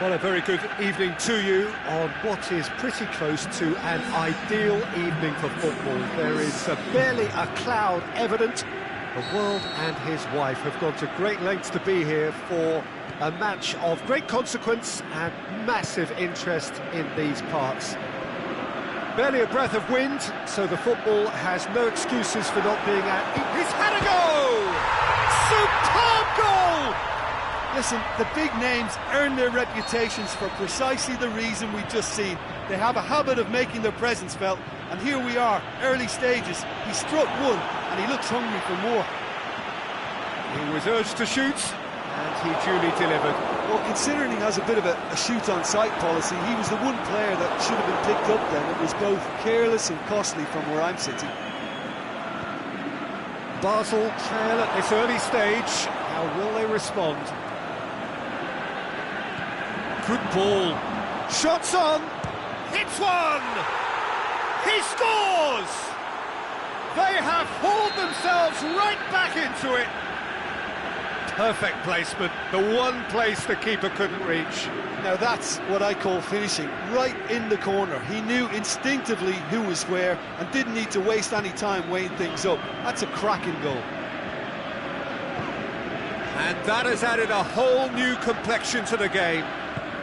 Well, a very good evening to you on what is pretty close to an ideal evening for football. There is barely a cloud evident. The world and his wife have gone to great lengths to be here for a match of great consequence and massive interest in these parts. Barely a breath of wind, so the football has no excuses for not being at... He's had a goal! Superb goal! Listen, the big names earn their reputations for precisely the reason we've just seen. They have a habit of making their presence felt, and here we are, early stages. He struck one, and he looks hungry for more. He was urged to shoot, and he duly delivered. Well, considering he has a bit of a shoot-on-sight policy, he was the one player that should have been picked up then. It was both careless and costly from where I'm sitting. Basel trail at this early stage. How will they respond? Good ball. Shots on. Hits one. He scores. They have hauled themselves right back into it. Perfect placement. The one place the keeper couldn't reach. Now that's what I call finishing. Right in the corner. He knew instinctively who was where and didn't need to waste any time weighing things up. That's a cracking goal. And that has added a whole new complexion to the game.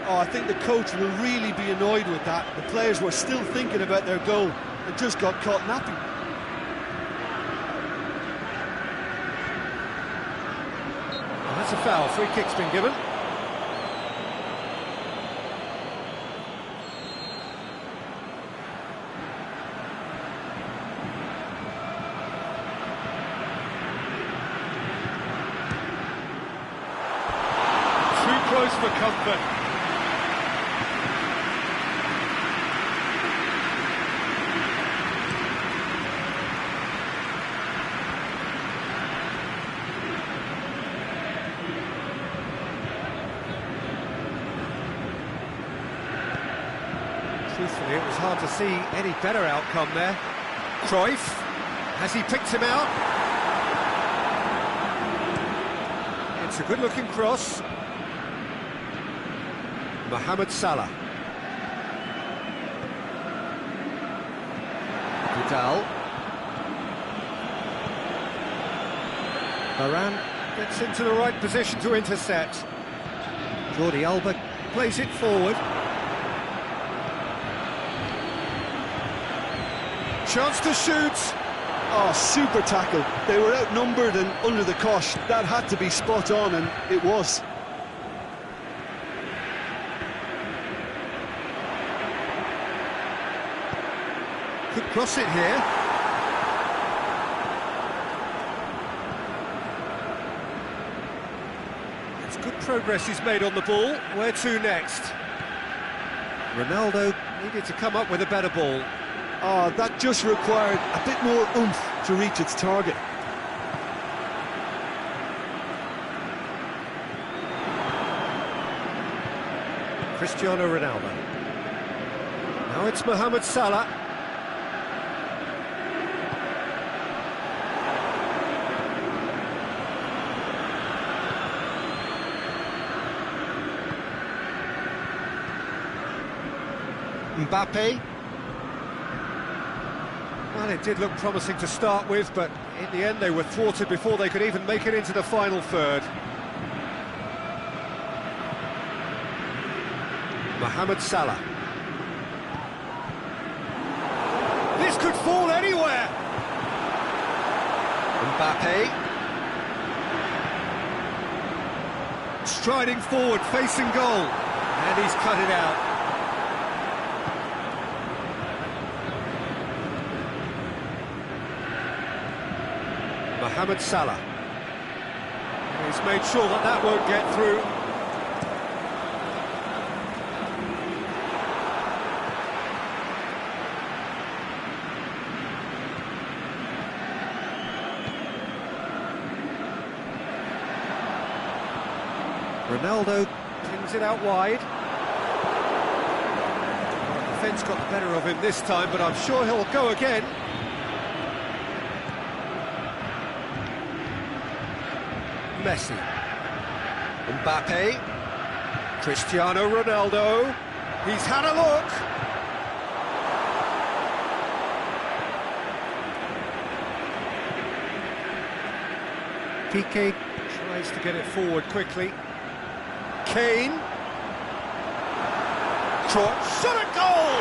Oh, I think the coach will really be annoyed with that. The players were still thinking about their goal and just got caught napping. Well, that's a foul. Free kick's been given. Too close for comfort. Truthfully, it was hard to see any better outcome there. Cruyff, has he picked him out? It's a good-looking cross. Mohamed Salah. Vidal. Varane gets into the right position to intercept. Jordi Alba plays it forward. Chance to shoot. Oh, super tackle. They were outnumbered and under the cosh. That had to be spot on, and it was. Could cross it here. It's good progress he's made on the ball. Where to next? Ronaldo needed to come up with a better ball. Oh, that just required a bit more oomph to reach its target. Cristiano Ronaldo. Now it's Mohamed Salah. Mbappe. Well, it did look promising to start with, but in the end they were thwarted before they could even make it into the final third. Mohamed Salah. This could fall anywhere. Mbappe. Striding forward, facing goal. And he's cut it out. Mohamed Salah. He's made sure that that won't get through. Ronaldo brings it out wide. The defence got the better of him this time, but I'm sure he'll go again. Messi. Mbappe. Cristiano Ronaldo. He's had a look. Piqué tries to get it forward quickly. Kane. Shot at goal!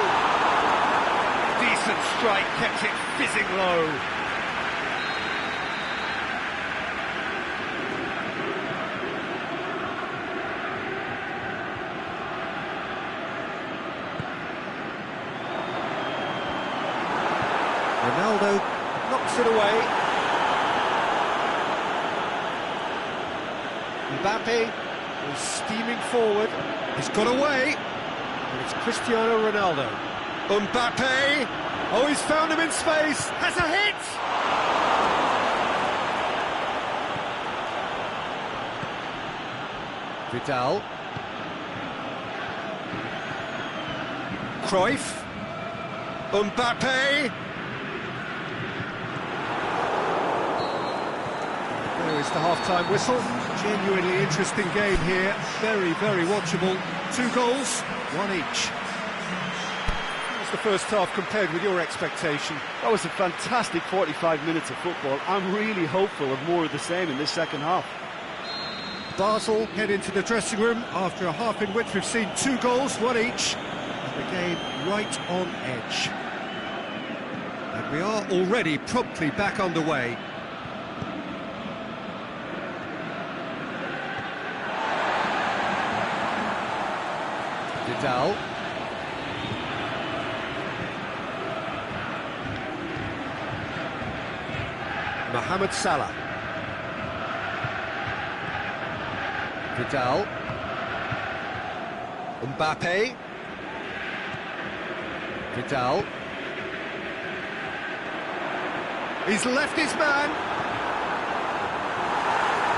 Decent strike, kept it fizzing low. Ronaldo knocks it away. Mbappe is steaming forward. He's got away. And it's Cristiano Ronaldo. Mbappe! Oh, he's found him in space! Has a hit! Vidal. Cruyff. Mbappe! There is the half-time whistle. Genuinely interesting game here. Very, very watchable. 2 goals, 1 each. How's the first half compared with your expectation? That was a fantastic 45 minutes of football. I'm really hopeful of more of the same in this second half. Basel head into the dressing room after a half in which we've seen 2 goals, 1 each. And the game right on edge. And we are already promptly back underway. Vidal. Mohamed Salah. Vidal. Mbappe. Vidal. He's left his man.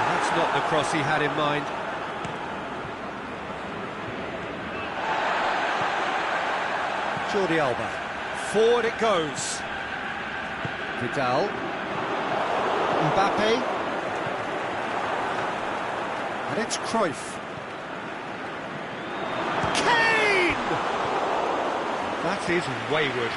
That's not the cross he had in mind. Jordi Alba. Forward it goes. Vidal. Mbappe. And it's Cruyff. Kane! That is wayward.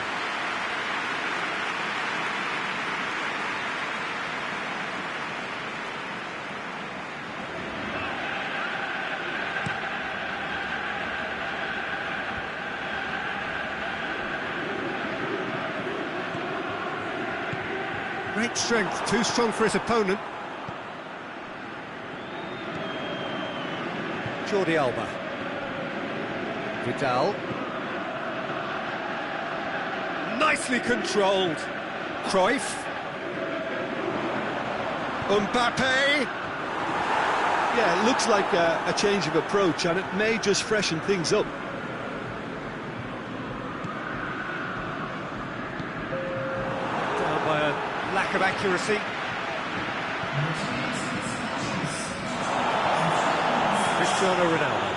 Great strength, too strong for his opponent. Jordi Alba. Vidal. Nicely controlled. Cruyff. Mbappe. Yeah, it looks like a change of approach, and it may just freshen things up. Down by a lack of accuracy. Cristiano Ronaldo.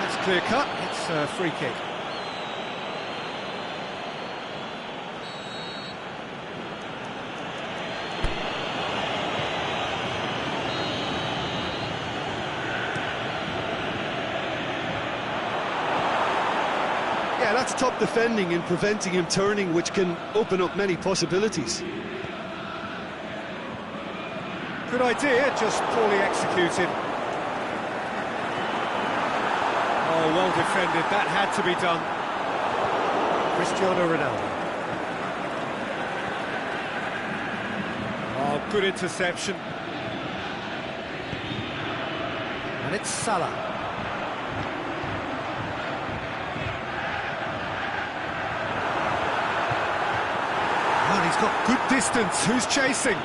That's clear cut. It's a free kick. Yeah, that's top defending and preventing him turning, which can open up many possibilities. Good idea, just poorly executed. Oh, well defended, that had to be done. Cristiano Ronaldo. Oh, good interception. And it's Salah. And he's got good distance. Who's chasing?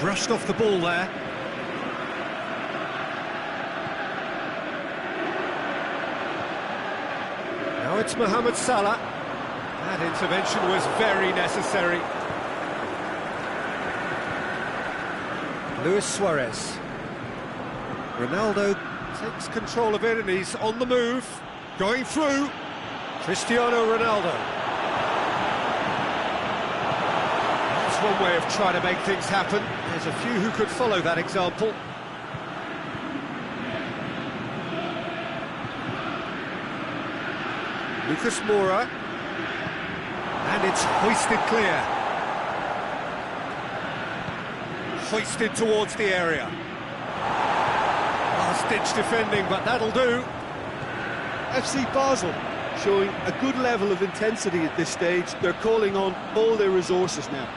brushed off the ball there. Now it's Mohamed Salah. That intervention was very necessary. Luis Suarez. Ronaldo takes control of it and he's on the move. Going through. Cristiano Ronaldo. That's one way of trying to make things happen. There's a few who could follow that example. Lucas Moura. And it's hoisted clear. Hoisted towards the area. Last-ditch defending, but that'll do. FC Basel showing a good level of intensity at this stage. They're calling on all their resources now.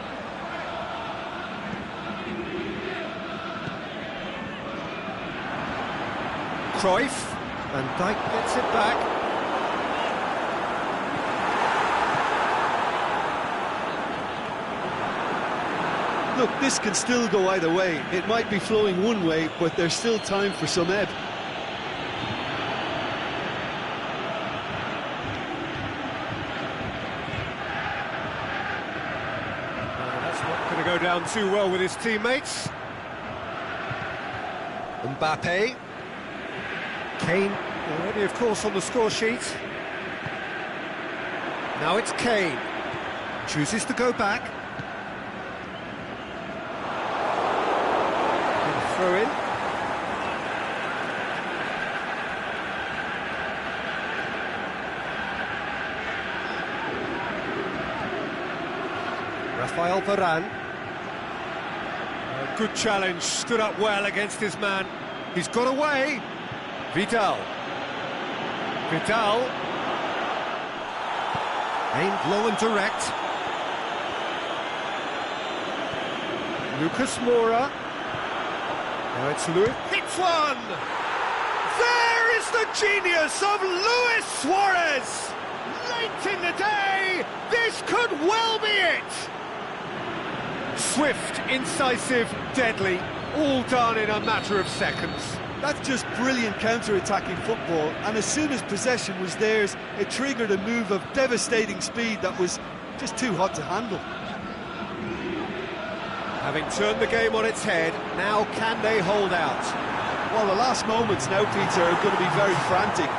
Cruyff. Van Dijk gets it back. Look, this can still go either way. It might be flowing one way, but there's still time for some ebb. That's not going to go down too well with his teammates. Mbappe. Kane already, of course, on the score sheet. Now it's Kane. Chooses to go back. Throw in. Rafael Varane. A good challenge, stood up well against his man. He's got away. Vidal. Vidal. Aimed low and direct. Lucas Moura. Now it's Luis. Hits one! There is the genius of Luis Suarez! Late in the day, this could well be it! Swift, incisive, deadly, all done in a matter of seconds. That's just brilliant counter-attacking football, and as soon as possession was theirs, it triggered a move of devastating speed that was just too hot to handle. Having turned the game on its head, now can they hold out? Well, the last moments now, Peter, are going to be very frantic.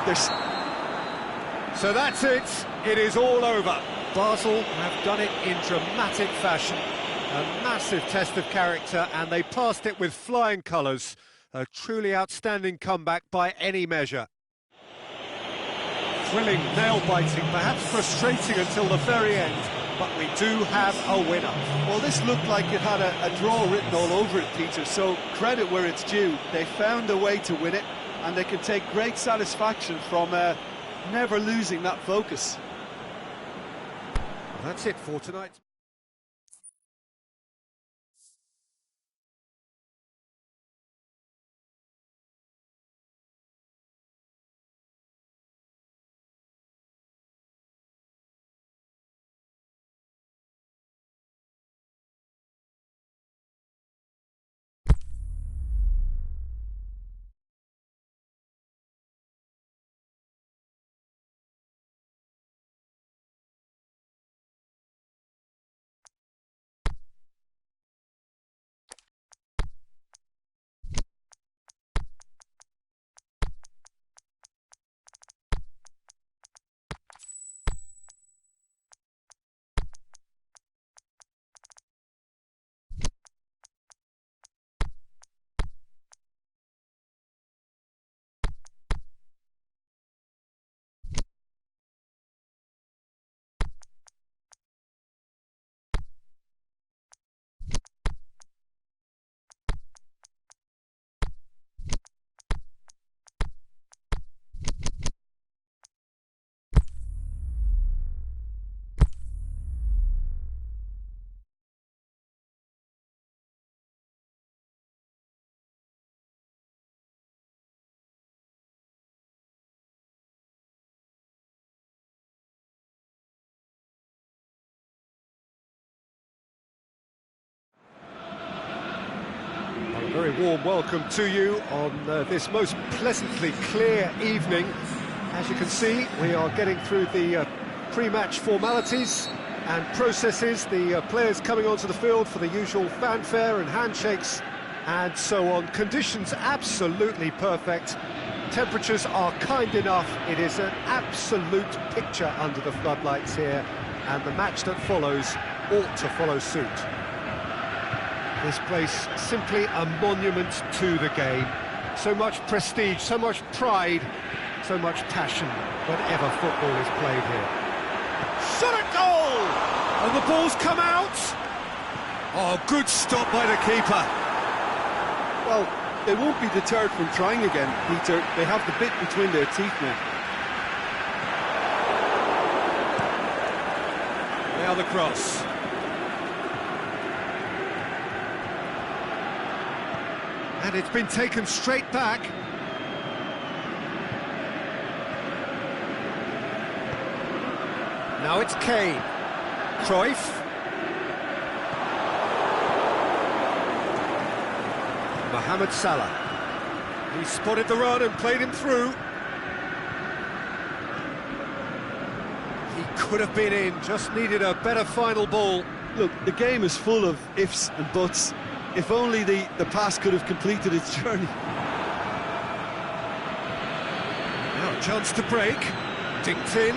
So that's it. It is all over. Basel have done it in dramatic fashion. A massive test of character, and they passed it with flying colours. A truly outstanding comeback by any measure. Thrilling, nail-biting, perhaps frustrating until the very end. But we do have a winner. Well, this looked like it had a draw written all over it, Peter, so credit where it's due. They found a way to win it, and they can take great satisfaction from never losing that focus. That's it for tonight. warm welcome to you on this most pleasantly clear evening. As you can see, we are getting through the pre-match formalities and processes, the players coming onto the field for the usual fanfare and handshakes and so on. Conditions absolutely perfect. Temperatures are kind enough. It is an absolute picture under the floodlights here, and the match that follows ought to follow suit. This place simply a monument to the game. So much prestige, so much pride, so much passion whenever football is played here. Shot at goal! And the ball's come out! Oh, good stop by the keeper. Well, they won't be deterred from trying again, Peter. They have the bit between their teeth now. Now the cross. And it's been taken straight back. Now it's Kane. Cruyff. Mohamed Salah. He spotted the run and played him through. He could have been in, just needed a better final ball. Look, the game is full of ifs and buts. If only the pass could have completed its journey. Now a chance to break. Dinked in.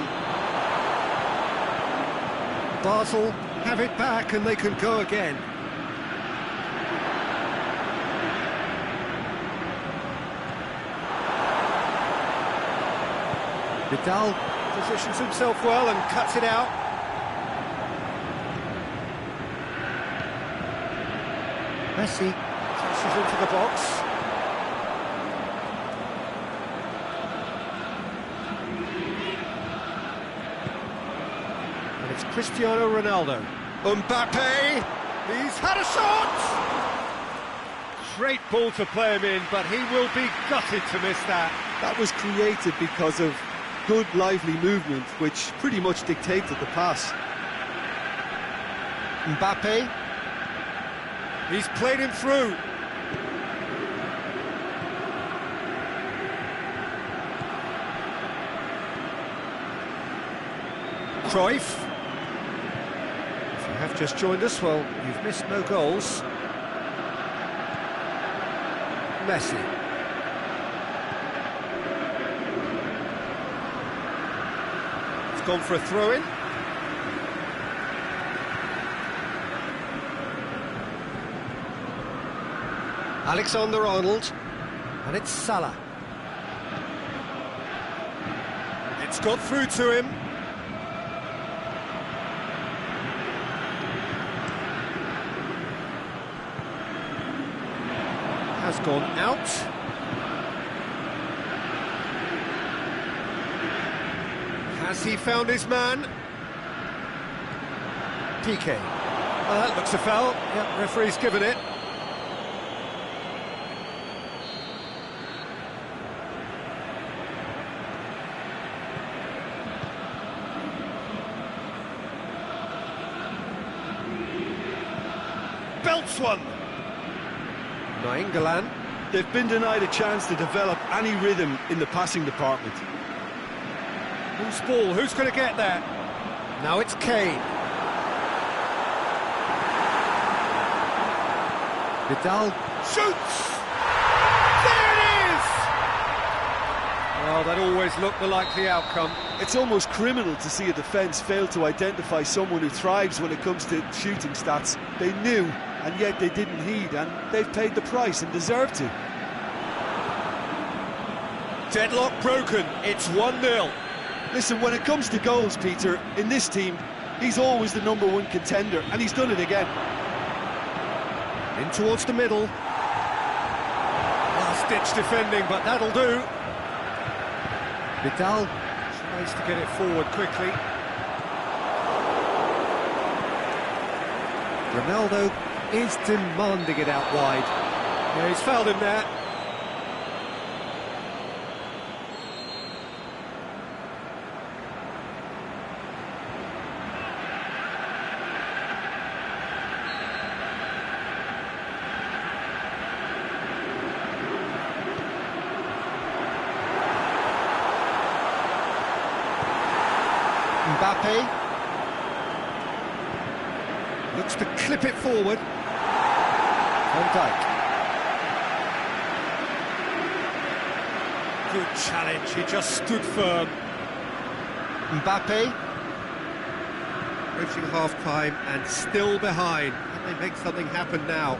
Basel have it back and they can go again. Vidal positions himself well and cuts it out. Messi crashes into the box. And it's Cristiano Ronaldo. Mbappe, he's had a shot! Great ball to play him in, but he will be gutted to miss that. That was created because of good, lively movement, which pretty much dictated the pass. Mbappe. He's played him through. Cruyff. If you have just joined us, well, you've missed no goals. Messi. It's gone for a throw-in. Alexander-Arnold, and it's Salah. It's got through to him. Has gone out. Has he found his man? PK. Well, that looks a foul. Yep, referee's given it. Belts one. Nainggolan. They've been denied a chance to develop any rhythm in the passing department. Who's ball? Who's going to get there? Now it's Kane. Vidal shoots! There it is! Well, that always looked the likely outcome. It's almost criminal to see a defence fail to identify someone who thrives when it comes to shooting stats. They knew, and yet they didn't heed, and they've paid the price and deserve to. Deadlock broken, it's 1-0. Listen, when it comes to goals, Peter, in this team, he's always the #1 contender, and he's done it again. In towards the middle. Last-ditch defending, but that'll do. Vidal tries to get it forward quickly. Ronaldo is demanding it out wide. Yeah, he's fouled him there. Mbappe. Looks to clip it forward. Van Dijk. Good challenge, he just stood firm. Mbappe. Reaching half-time and still behind. Can they make something happen now?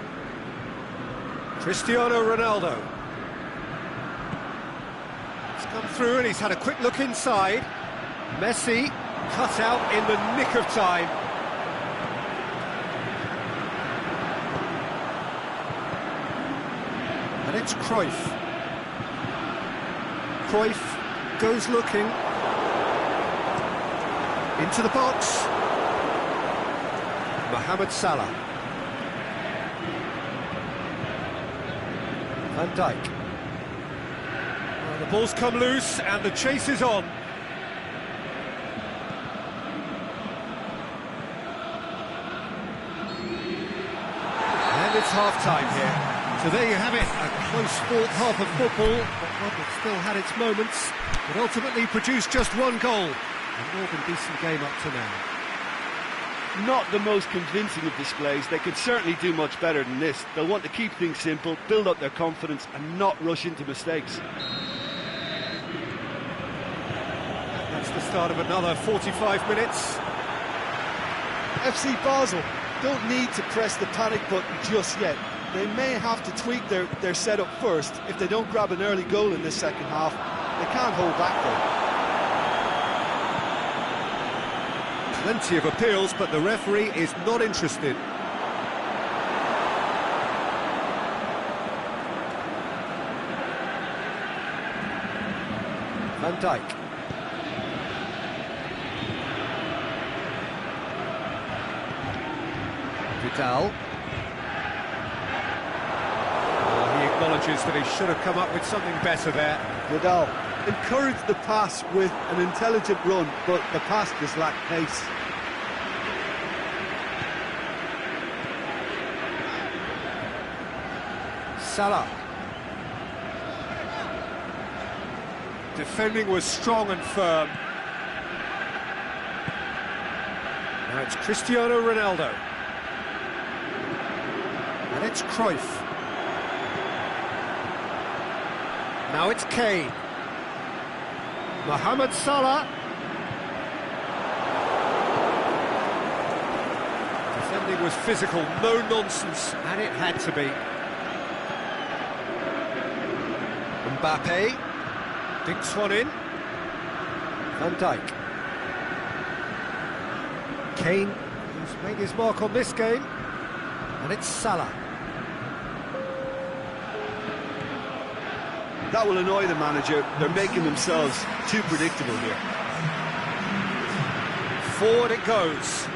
Cristiano Ronaldo. He's come through and he's had a quick look inside. Messi cut out in the nick of time. And it's Cruyff. Cruyff goes looking. Into the box. Mohamed Salah. Van Dijk. Well, the ball's come loose and the chase is on. And it's half-time here. So there you have it, a close-fought half of football, but one that still had its moments, but ultimately produced just one goal. A more than decent game up to now. Not the most convincing of displays. They could certainly do much better than this. They'll want to keep things simple, build up their confidence and not rush into mistakes. That's the start of another 45 minutes. FC Basel don't need to press the panic button just yet. They may have to tweak their setup first. If they don't grab an early goal in this second half, they can't hold back though. Plenty of appeals, but the referee is not interested. Van Dijk. Vidal. He acknowledges that he should have come up with something better there. Vidal encouraged the pass with an intelligent run, but the pass just lacked pace. Salah. Defending was strong and firm. Now it's Cristiano Ronaldo. And it's Cruyff. Now it's Kane. Mohamed Salah. Defending was physical, no nonsense, and it had to be. Mbappe dinks one in. Van Dijk. Kane, who's made his mark on this game, and it's Salah. That will annoy the manager. They're making themselves too predictable here. Forward it goes.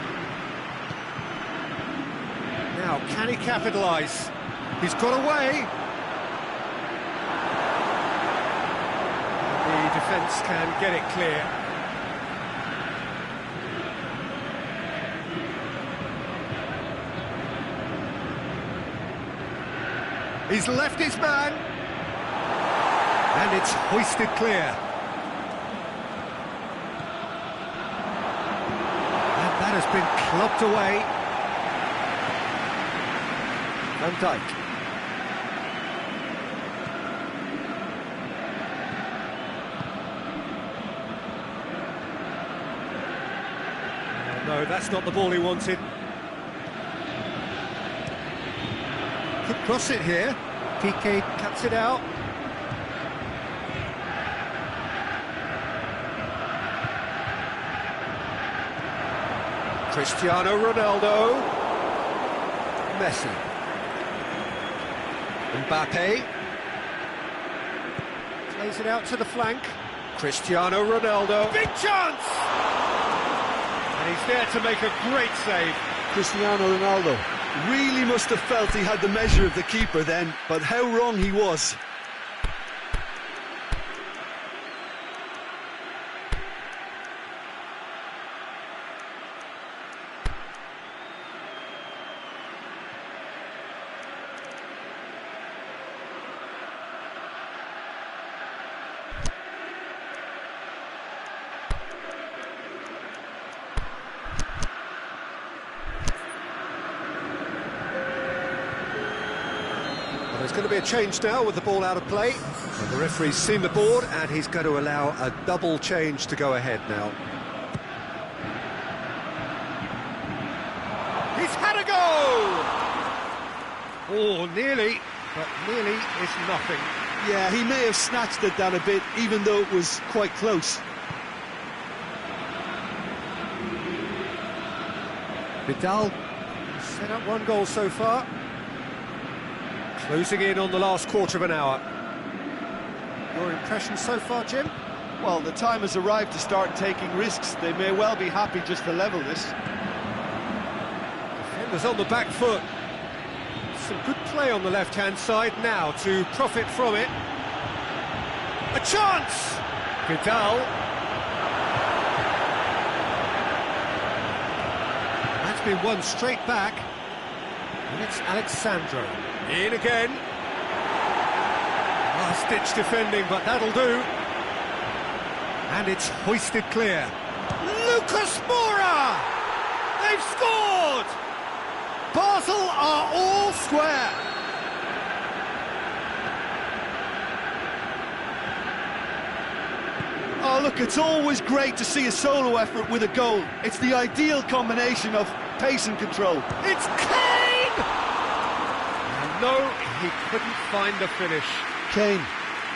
Now, can he capitalise? He's got away. The defence can get it clear. He's left his man. And it's hoisted clear. And that has been clubbed away. Van Dijk. No, that's not the ball he wanted. Could cross it here. Piqué cuts it out. Cristiano Ronaldo. Messi. Mbappe. Plays it out to the flank. Cristiano Ronaldo. Big chance! And he's there to make a great save. Cristiano Ronaldo really must have felt he had the measure of the keeper then, but how wrong he was. Going to be a change now with the ball out of play. And the referee's seen the board and he's going to allow a double change to go ahead now. He's had a go! Oh, nearly, but nearly is nothing. Yeah, he may have snatched at that a bit, even though it was quite close. Vidal set up one goal so far. Closing in on the last quarter of an hour. Your impression so far, Jim? Well, the time has arrived to start taking risks. They may well be happy just to level this. Defenders on the back foot. Some good play on the left-hand side now to profit from it. A chance! Vidal. That's been won straight back. And it's Alexandro. In again. Last-ditch defending, but that'll do. And it's hoisted clear. Lucas Moura! They've scored! Basel are all square. Oh, look, it's always great to see a solo effort with a goal. It's the ideal combination of pace and control. It's Kane! And no, he couldn't find the finish. Kane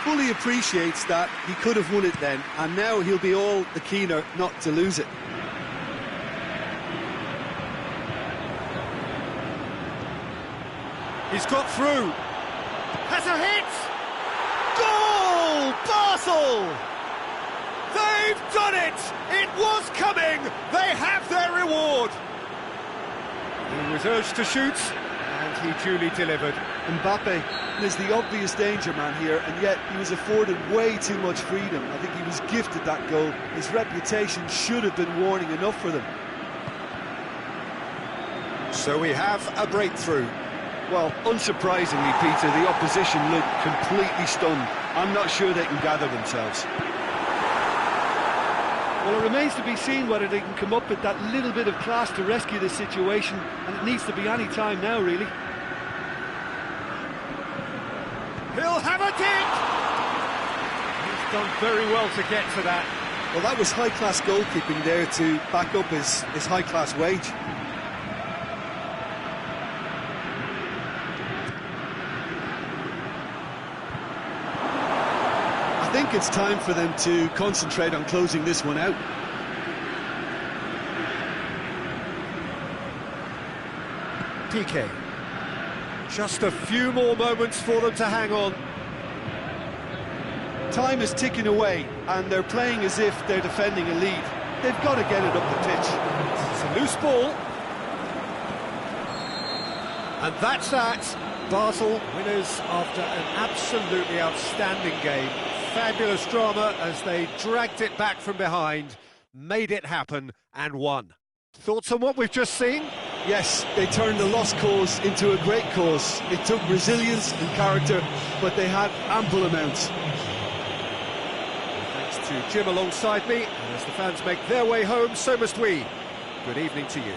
fully appreciates that he could have won it then, and now he'll be all the keener not to lose it. He's got through. Has a hit! Goal! Basel! They've done it! It was coming! They have their reward! He was urged to shoot, and he duly delivered. Mbappe is the obvious danger man here, and yet he was afforded way too much freedom. I think he was gifted that goal. His reputation should have been warning enough for them. So we have a breakthrough. Well, unsurprisingly, Peter, the opposition look completely stunned. I'm not sure they can gather themselves. Well, it remains to be seen whether they can come up with that little bit of class to rescue the situation, and it needs to be any time now, really. He'll have a dig! He's done very well to get to that. Well, that was high-class goalkeeping there to back up his high-class wage. I think it's time for them to concentrate on closing this one out. PK. Just a few more moments for them to hang on. Time is ticking away, and they're playing as if they're defending a lead. They've got to get it up the pitch. It's a loose ball. And that's that. Basel winners after an absolutely outstanding game. Fabulous drama as they dragged it back from behind, made it happen and won. Thoughts on what we've just seen? Yes, they turned a lost cause into a great cause. It took resilience and character, but they had ample amounts. Thanks to Jim alongside me, and as the fans make their way home, so must we. Good evening to you.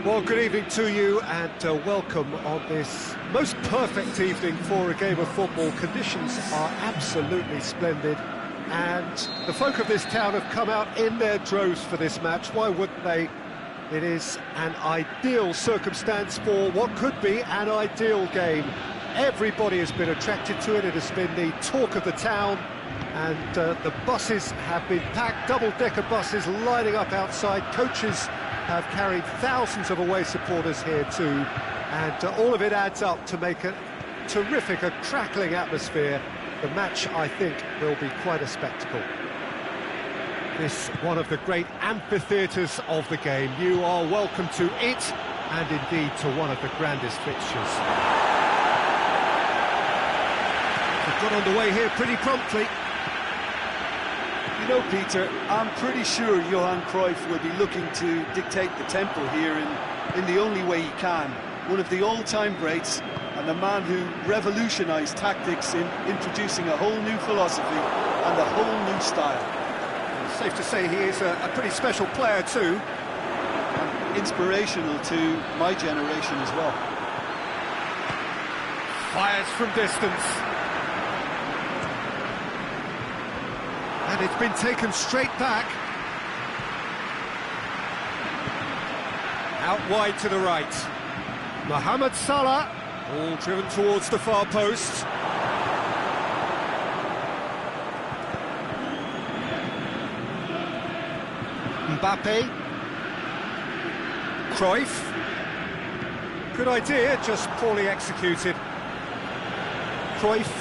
Well, good evening to you and welcome on this most perfect evening for a game of football. Conditions are absolutely splendid and the folk of this town have come out in their droves for this match. Why wouldn't they? It is an ideal circumstance for what could be an ideal game. Everybody has been attracted to it. It has been the talk of the town, and the buses have been packed, double-decker buses lining up outside. Coaches have carried thousands of away supporters here too, and all of it adds up to make a terrific, a crackling atmosphere. The match, I think, will be quite a spectacle. This one of the great amphitheatres of the game. You are welcome to it, and indeed to one of the grandest fixtures. We've got underway here pretty promptly. You know, Peter, I'm pretty sure Johan Cruyff will be looking to dictate the tempo here in the only way he can. One of the all-time greats, and a man who revolutionised tactics in introducing a whole new philosophy and a whole new style. It's safe to say he is a pretty special player too. And inspirational to my generation as well. Fires from distance. And it's been taken straight back. Out wide to the right. Mohamed Salah, all driven towards the far post. Mbappe. Cruyff. Good idea, just poorly executed. Cruyff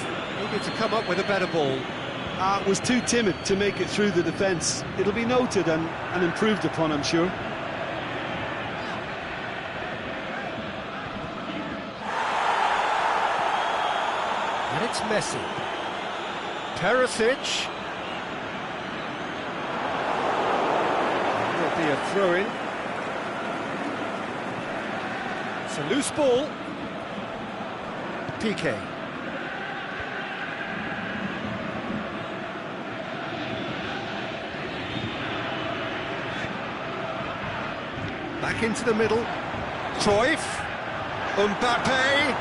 needed to come up with a better ball. Was too timid to make it through the defence. It'll be noted and improved upon, I'm sure. And it's Messi. Perisic. There'll be a throw-in. It's a loose ball. Piqué. Back into the middle. Cruyff. Mbappe.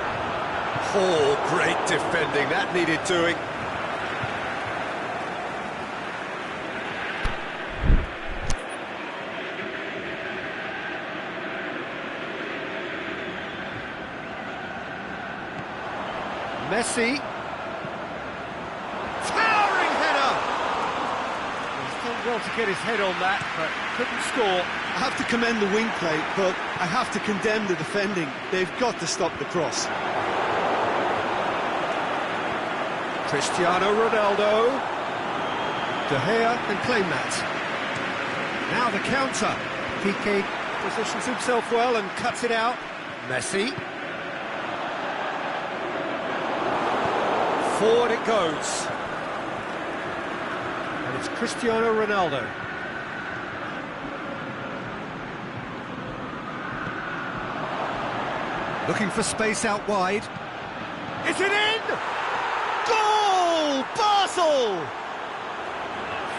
Oh, great defending. That needed doing. Messi. Towering header. He's done well to get his head on that, but couldn't score. I have to commend the wing play, but I have to condemn the defending. They've got to stop the cross. Cristiano Ronaldo. De Gea can claim that. Now the counter. Piqué positions himself well and cuts it out. Messi. Forward it goes. And it's Cristiano Ronaldo. Looking for space out wide. Is it in? Goal! Basel!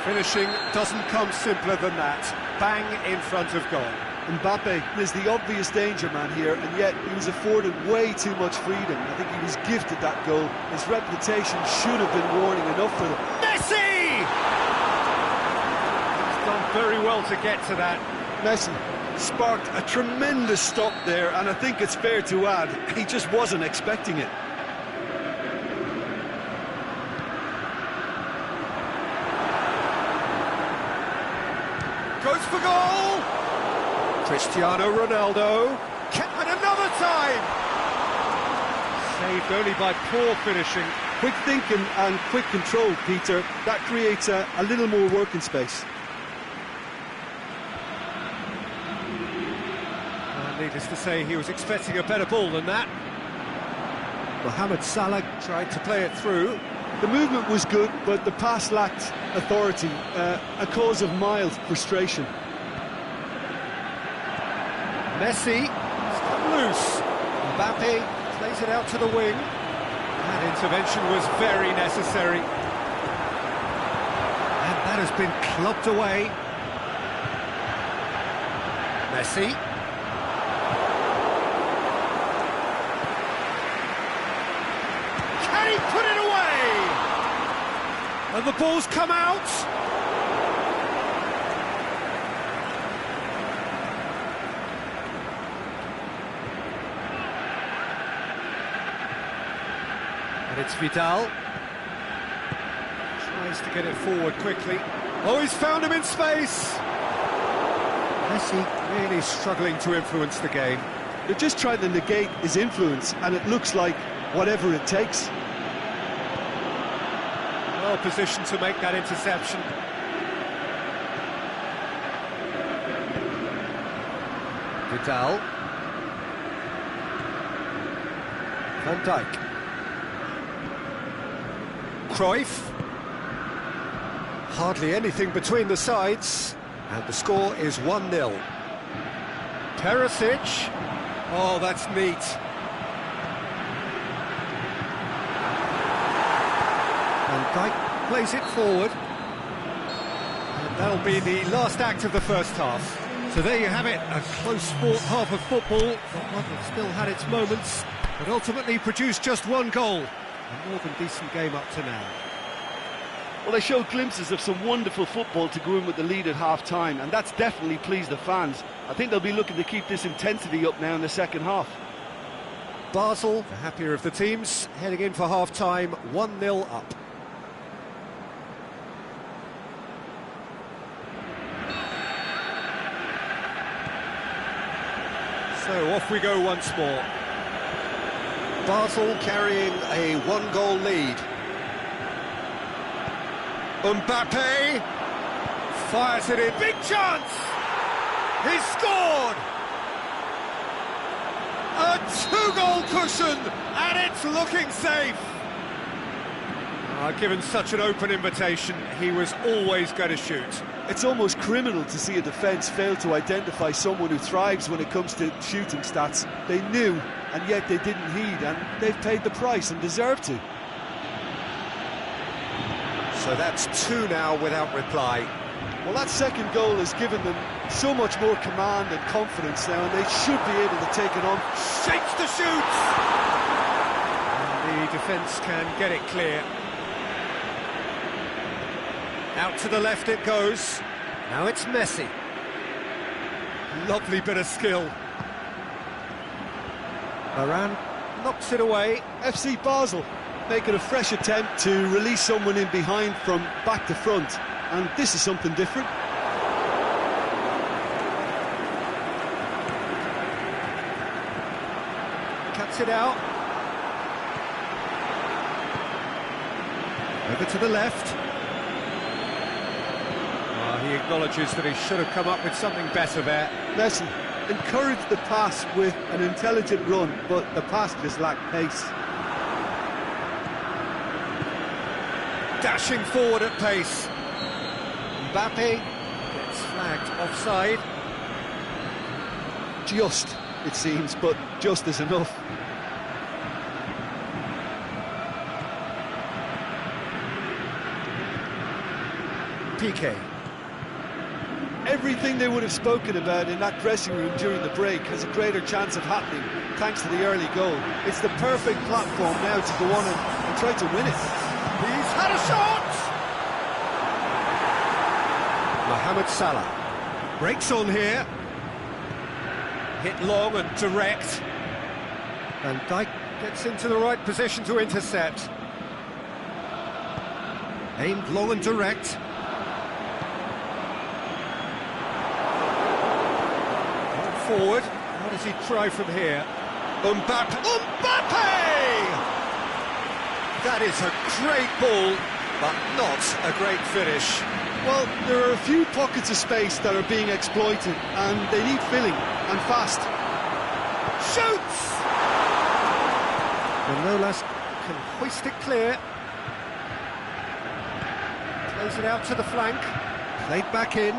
Finishing doesn't come simpler than that. Bang in front of goal. Mbappe is the obvious danger man here, and yet he was afforded way too much freedom. I think he was gifted that goal. His reputation should have been warning enough for them. Messi! He's done very well to get to that. Messi sparked a tremendous stop there, and I think it's fair to add, he just wasn't expecting it. Goes for goal! Cristiano Ronaldo. And another time! Saved only by poor finishing. Quick thinking and quick control, Peter. That creates a little more working space. Needless to say, he was expecting a better ball than that. Mohamed Salah tried to play it through. The movement was good, but the pass lacked authority, a cause of mild frustration. Messi, it's come loose. Mbappe plays it out to the wing. That intervention was very necessary. And that has been clubbed away. Messi. the ball's come out. And it's Vidal. Tries to get it forward quickly. Oh, he's found him in space. Messi really struggling to influence the game. They're just trying to negate his influence, and it looks like whatever it takes. Well positioned to make that interception. Vidal. Van Dijk. Cruyff. Hardly anything between the sides, and the score is 1-0. Perisic. Oh, that's neat. Van Dijk plays it forward. And that'll be the last act of the first half. So there you have it, a close sport half of football, but one that still had its moments, but ultimately produced just one goal. A more than decent game up to now. Well, they showed glimpses of some wonderful football to go in with the lead at half-time, and that's definitely pleased the fans. I think they'll be looking to keep this intensity up now in the second half. Basel, the happier of the teams, heading in for half-time, 1-0 up. So off we go once more. Basel carrying a one-goal lead. Mbappe fires it in. Big chance! He's scored! A two-goal cushion, and it's looking safe. Given such an open invitation, he was always going to shoot. It's almost criminal to see a defence fail to identify someone who thrives when it comes to shooting stats. They knew, and yet they didn't heed, and they've paid the price and deserve to. So that's two now without reply. Well, that second goal has given them so much more command and confidence now, and they should be able to take it on. Shakes to shoot! And the defence can get it clear. Out to the left it goes. Now it's Messi. Lovely bit of skill. Varane knocks it away. FC Basel making a fresh attempt to release someone in behind from back to front, and this is something different. Cuts it out. Over to the left. He acknowledges that he should have come up with something better there. Messi encouraged the pass with an intelligent run, but the pass just lacked pace. Dashing forward at pace. Mbappe gets flagged offside. Just, it seems, but just is enough. Piqué. Everything they would have spoken about in that dressing room during the break has a greater chance of happening thanks to the early goal. It's the perfect platform now to go on and try to win it. He's had a shot! Mohamed Salah breaks on here. Hit long and direct. Van Dijk gets into the right position to intercept. Aimed long and direct. Forward. What does he try from here? Mbappe! That is a great ball, but not a great finish. Well, there are a few pockets of space that are being exploited, and they need filling, and fast. Shoots! Manolas can hoist it clear. Plays it out to the flank. Played back in.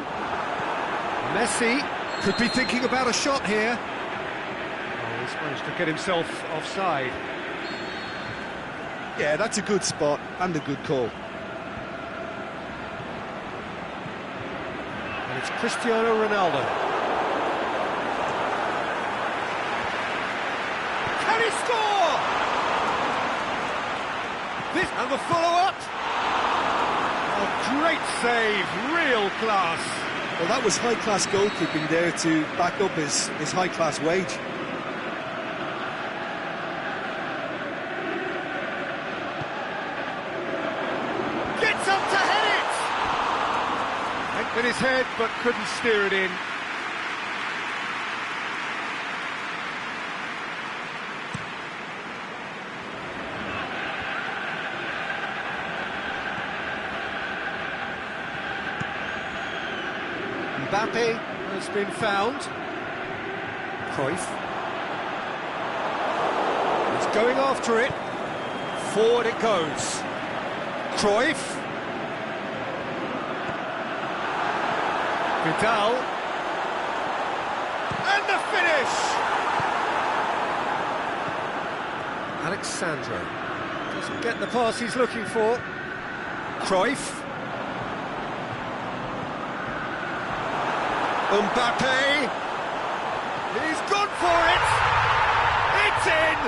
Messi could be thinking about a shot here. Oh, he's managed to get himself offside. Yeah, that's a good spot and a good call. And it's Cristiano Ronaldo. Can he score? This and the follow-up. A great save, real class. Well, that was high-class goalkeeping there to back up his high-class wage. Gets up to head it! Went with his head, but couldn't steer it in. Mbappe has been found. Cruyff. He's going after it. Forward it goes. Cruyff. Vidal. And the finish! Alexandro doesn't get the pass he's looking for. Cruyff. Mbappe, he's gone for it, it's in!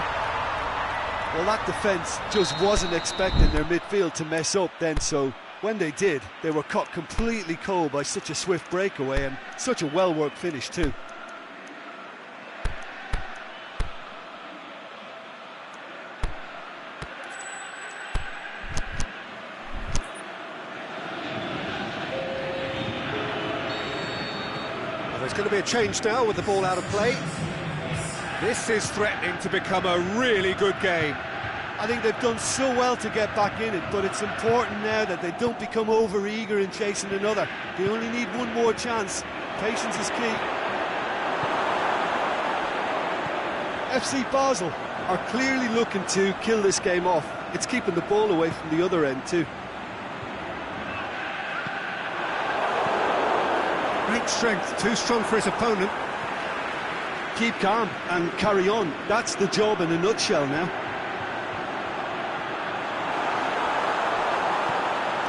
Well, that defence just wasn't expecting their midfield to mess up then, so when they did, they were caught completely cold by such a swift breakaway and such a well-worked finish too. There's going to be a change now with the ball out of play. This is threatening to become a really good game. I think they've done so well to get back in it, but it's important now that they don't become over-eager in chasing another. They only need one more chance. Patience is key. FC Basel are clearly looking to kill this game off. It's keeping the ball away from the other end too. Great strength, too strong for his opponent. Keep calm and carry on. That's the job in a nutshell now.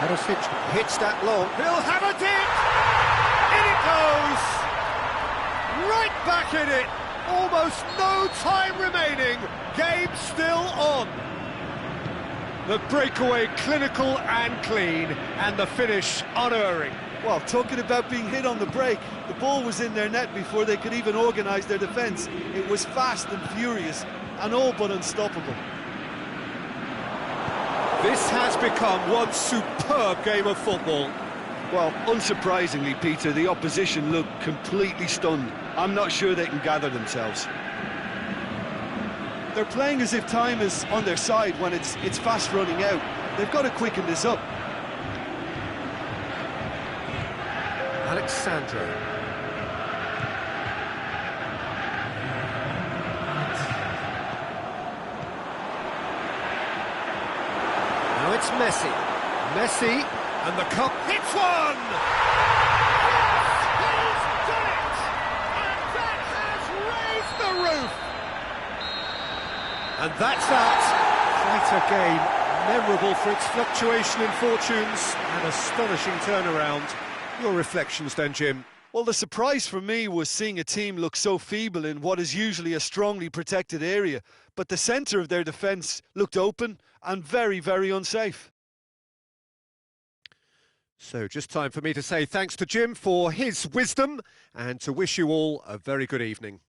Hadosic hits that long. He'll have it in! In it goes! Right back in it! Almost no time remaining. Game still on. The breakaway clinical and clean, and the finish unerring. Well, talking about being hit on the break, the ball was in their net before they could even organise their defence. It was fast and furious, and all but unstoppable. This has become one superb game of football. Well, unsurprisingly, Peter, the opposition looked completely stunned. I'm not sure they can gather themselves. They're playing as if time is on their side when it's fast running out. They've got to quicken this up. Alexandro. Now it's Messi. Messi, and the cup hits one! Yes, he's done it! And that has raised the roof! And that's that. Quite a game, memorable for its fluctuation in fortunes and astonishing turnaround. Your reflections then, Jim? Well, the surprise for me was seeing a team look so feeble in what is usually a strongly protected area, but the centre of their defence looked open and very, very unsafe. So just time for me to say thanks to Jim for his wisdom and to wish you all a very good evening.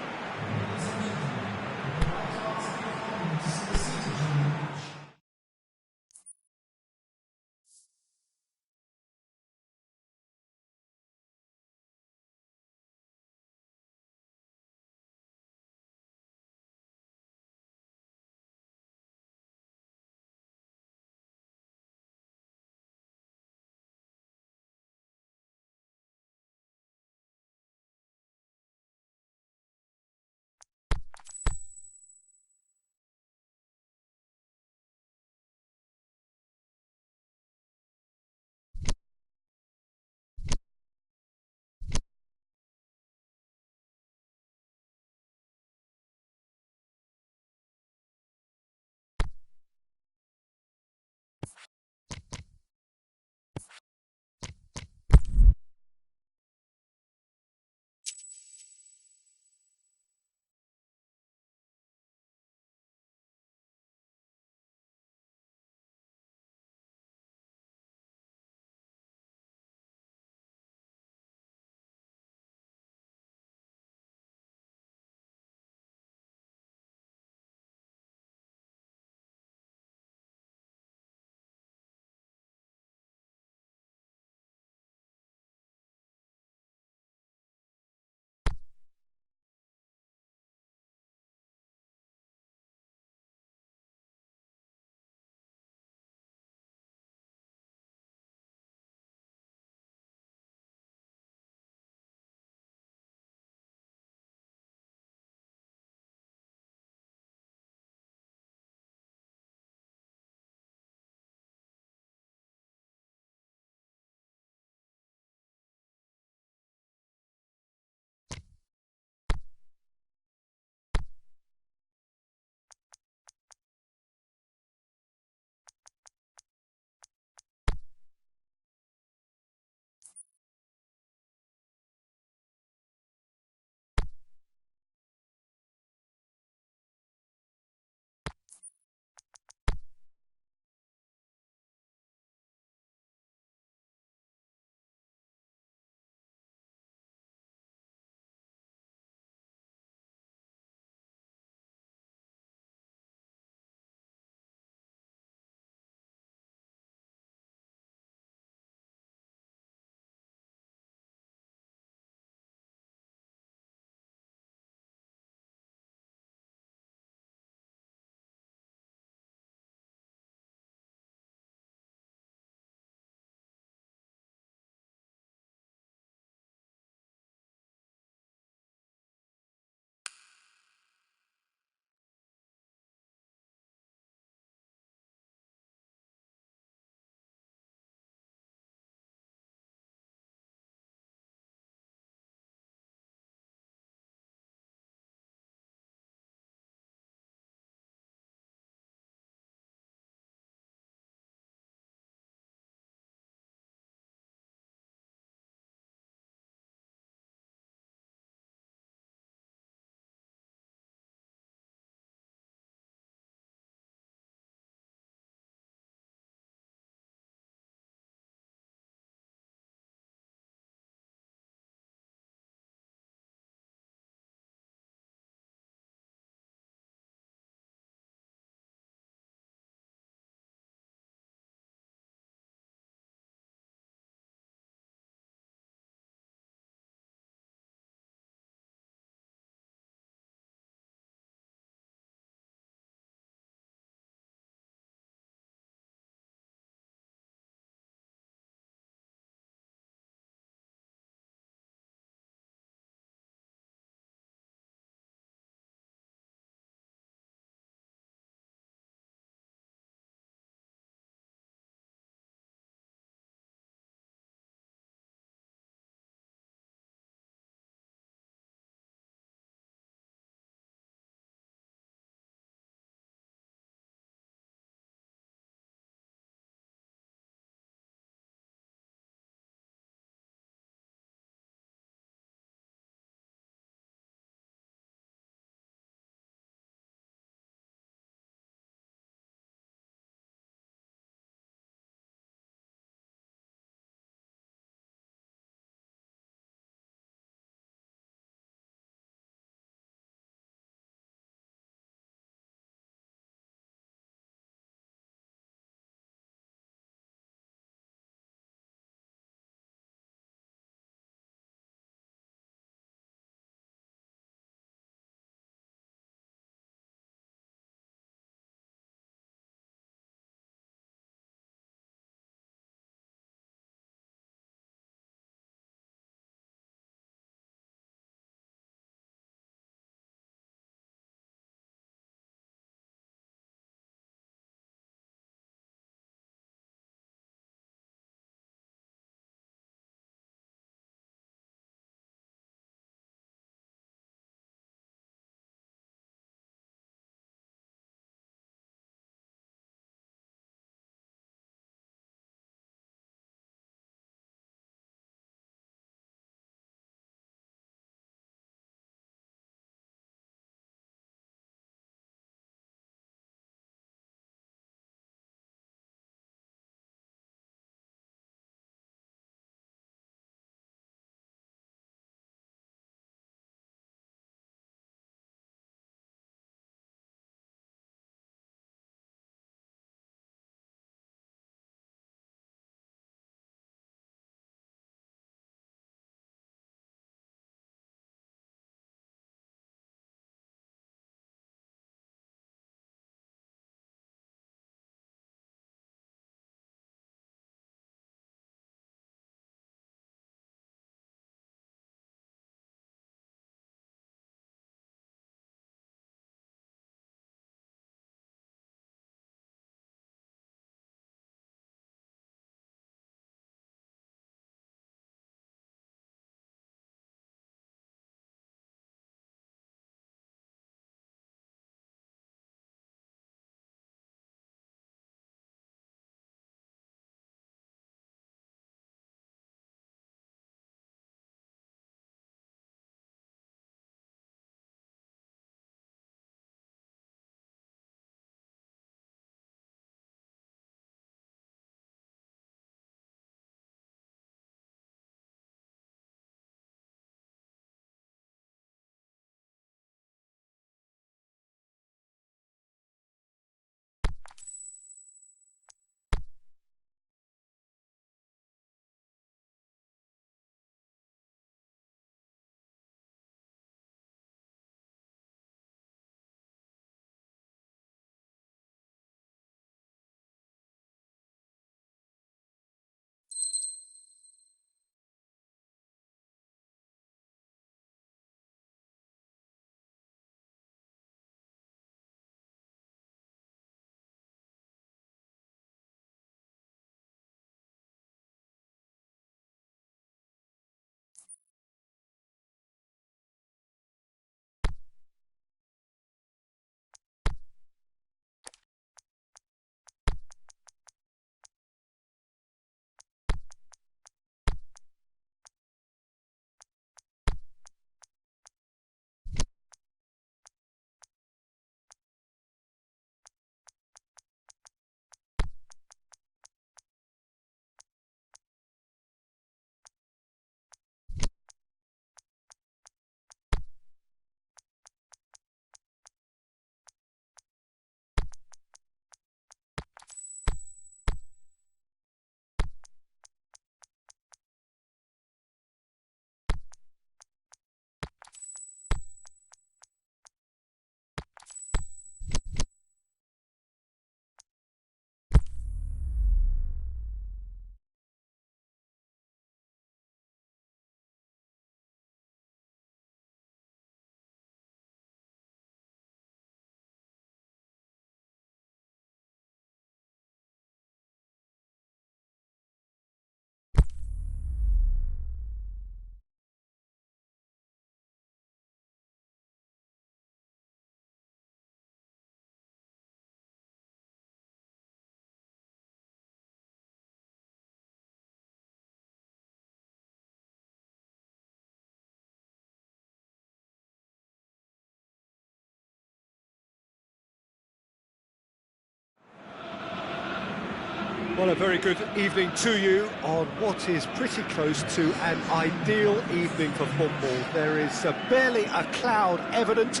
Well, a very good evening to you on what is pretty close to an ideal evening for football. There is barely a cloud evident.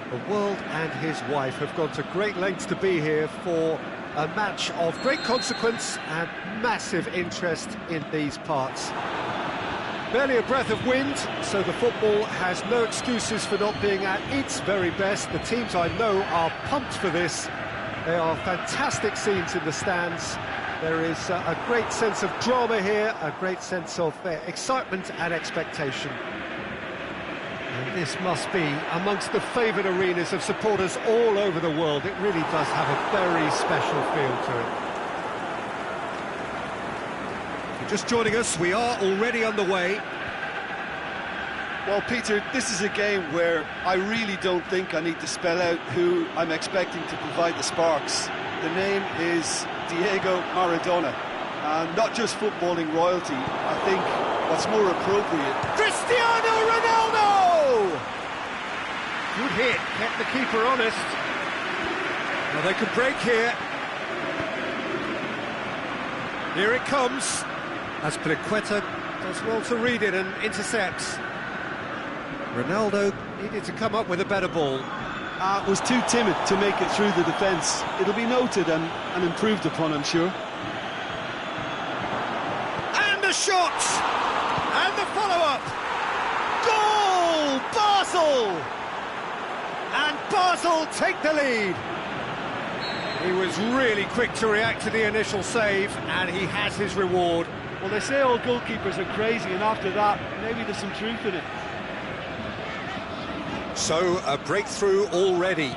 The world and his wife have gone to great lengths to be here for a match of great consequence and massive interest in these parts. Barely a breath of wind, so the football has no excuses for not being at its very best. The teams I know are pumped for this. There are fantastic scenes in the stands. There is a great sense of drama here, a great sense of excitement and expectation. And this must be amongst the favoured arenas of supporters all over the world. It really does have a very special feel to it. If you're just joining us, we are already underway. Well, Peter, this is a game where I really don't think I need to spell out who I'm expecting to provide the sparks. The name is Diego Maradona, and not just footballing royalty. I think what's more appropriate... Cristiano Ronaldo! Good hit, kept the keeper honest. Well, they could break here. Here it comes. Azpilicueta does well to read it and intercepts. Ronaldo needed to come up with a better ball. Was too timid to make it through the defence. It'll be noted and improved upon, I'm sure. And the shot! And the follow-up! Goal! Basel! And Basel take the lead. He was really quick to react to the initial save, and he has his reward. Well, they say all goalkeepers are crazy, and after that, maybe there's some truth in it. So, a breakthrough already.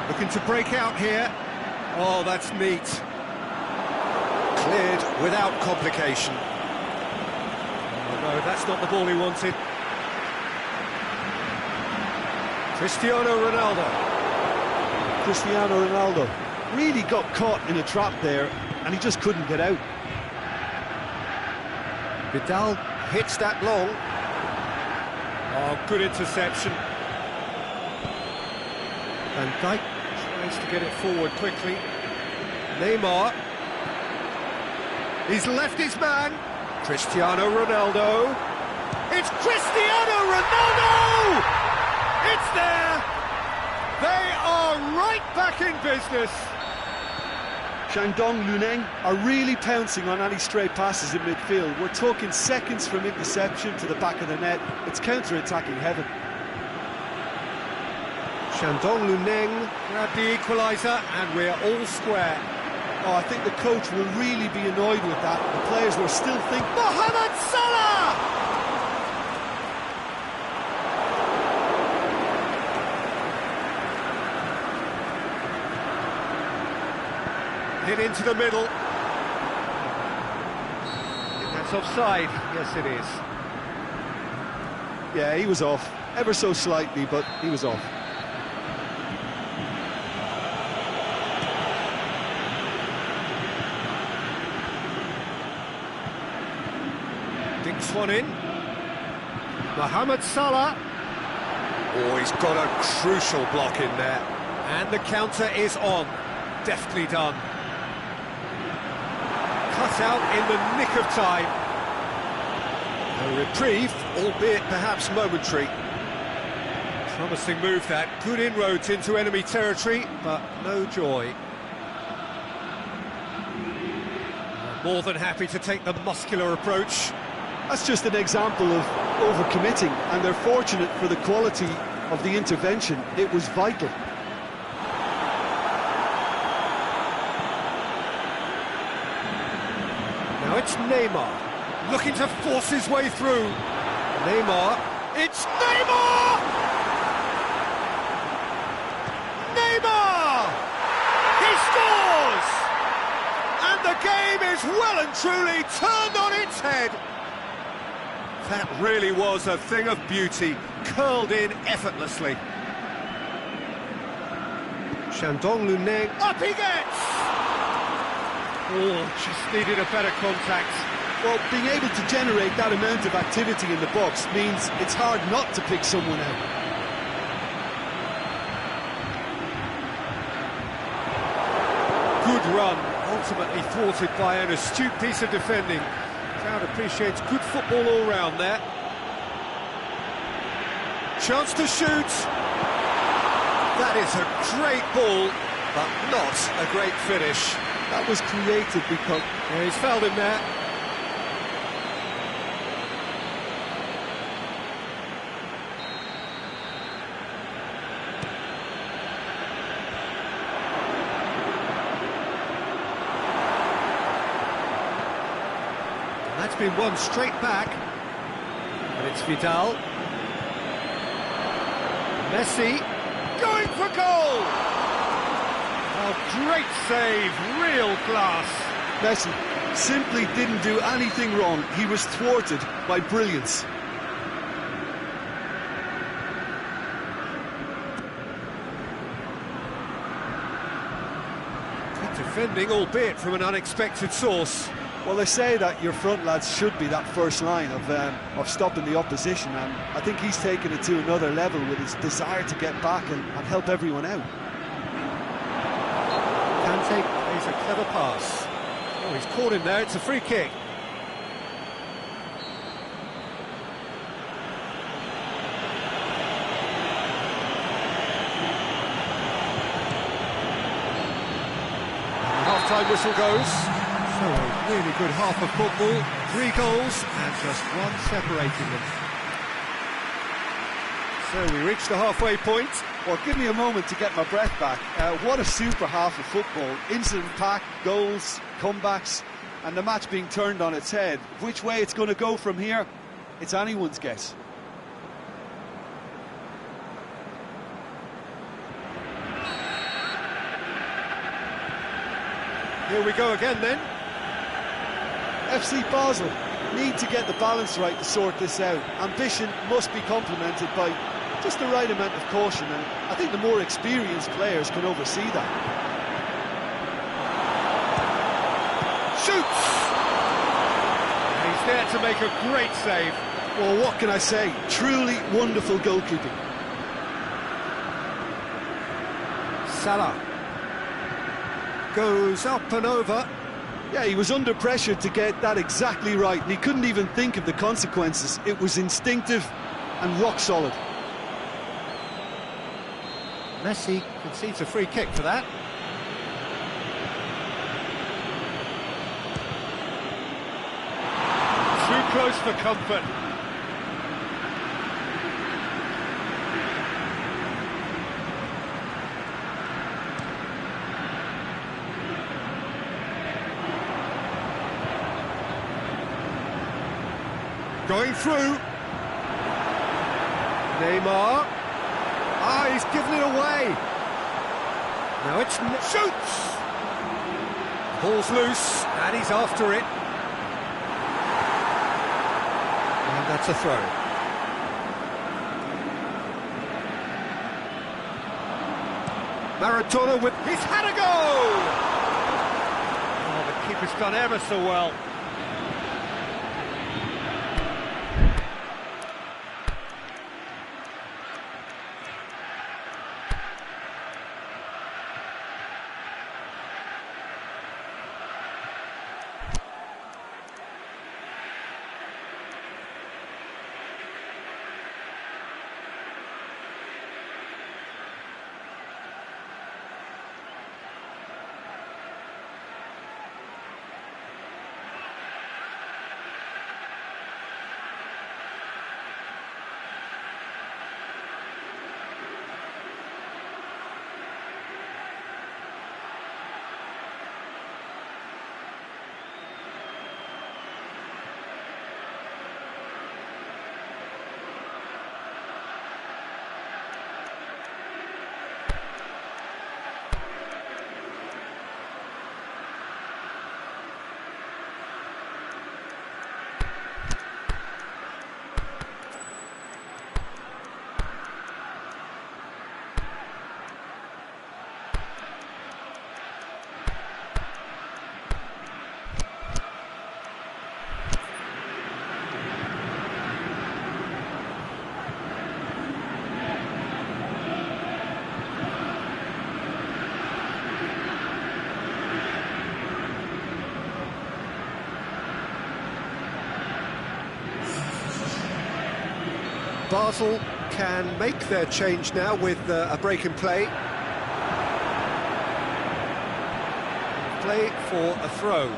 Looking to break out here. Oh, that's neat. Cleared without complication. Oh, no, that's not the ball he wanted. Cristiano Ronaldo. Cristiano Ronaldo really got caught in a trap there, and he just couldn't get out. Vidal hits that long. Oh, good interception. Van Dijk tries to get it forward quickly. Neymar. He's left his man. Cristiano Ronaldo. It's Cristiano Ronaldo! It's there! They are right back in business. Shandong Luneng are really pouncing on any stray passes in midfield. We're talking seconds from interception to the back of the net. It's counter-attacking heaven. Shandong Luneng grabbed the equaliser, and we're all square. Oh, I think the coach will really be annoyed with that. The players will still think, Mohamed Salah! Hit into the middle. That's offside. Yes, it is. Yeah, he was off. Ever so slightly, but he was off. Dinks one in. Mohamed Salah. Oh, he's got a crucial block in there. And the counter is on. Deftly done. Cut out in the nick of time. A reprieve, albeit perhaps momentary. Promising move that. Good inroads into enemy territory, but no joy. More than happy to take the muscular approach. That's just an example of overcommitting, and they're fortunate for the quality of the intervention. It was vital. Now it's Neymar, looking to force his way through. Neymar, it's Neymar! Neymar! He scores! And the game is well and truly turned on its head. That really was a thing of beauty, curled in effortlessly. Shandong Luneng, up he gets! Oh, just needed a better contact. Well, being able to generate that amount of activity in the box means it's hard not to pick someone out. ultimately thwarted by an astute piece of defending. Crowd appreciates good football all round there. Chance to shoot. That is a great ball, but not a great finish. That was created because... Yeah, he's fouled him there. That's been won straight back. And it's Vidal. Messi going for goal! Oh, great save, real class. Messi simply didn't do anything wrong. He was thwarted by brilliance. Good defending, albeit from an unexpected source. Well, they say that your front lads should be that first line of stopping the opposition, and I think he's taken it to another level with his desire to get back and help everyone out. Kante plays a clever pass. Oh, he's caught him there, it's a free kick. Half-time whistle goes. So a really good half of football, 3 goals and just one separating them. So we reach the halfway point. Well, give me a moment to get my breath back. What a super half of football. Incident-packed, goals, comebacks, and the match being turned on its head. Which way it's going to go from here, it's anyone's guess. Here we go again then. FC Basel need to get the balance right to sort this out. Ambition must be complemented by just the right amount of caution, and I think the more experienced players can oversee that. Shoots! He's there to make a great save. Well, what can I say? Truly wonderful goalkeeping. Salah goes up and over. Yeah, he was under pressure to get that exactly right, and he couldn't even think of the consequences. It was instinctive and rock solid. Messi concedes a free kick for that. Too close for comfort. Going through. Neymar. Ah, he's given it away. Now it's... shoots! Ball's loose, and he's after it. And that's a throw. Maradona with... he's had a goal! Oh, the keeper's done ever so well. Basel can make their change now with a break in play. Play for a throw.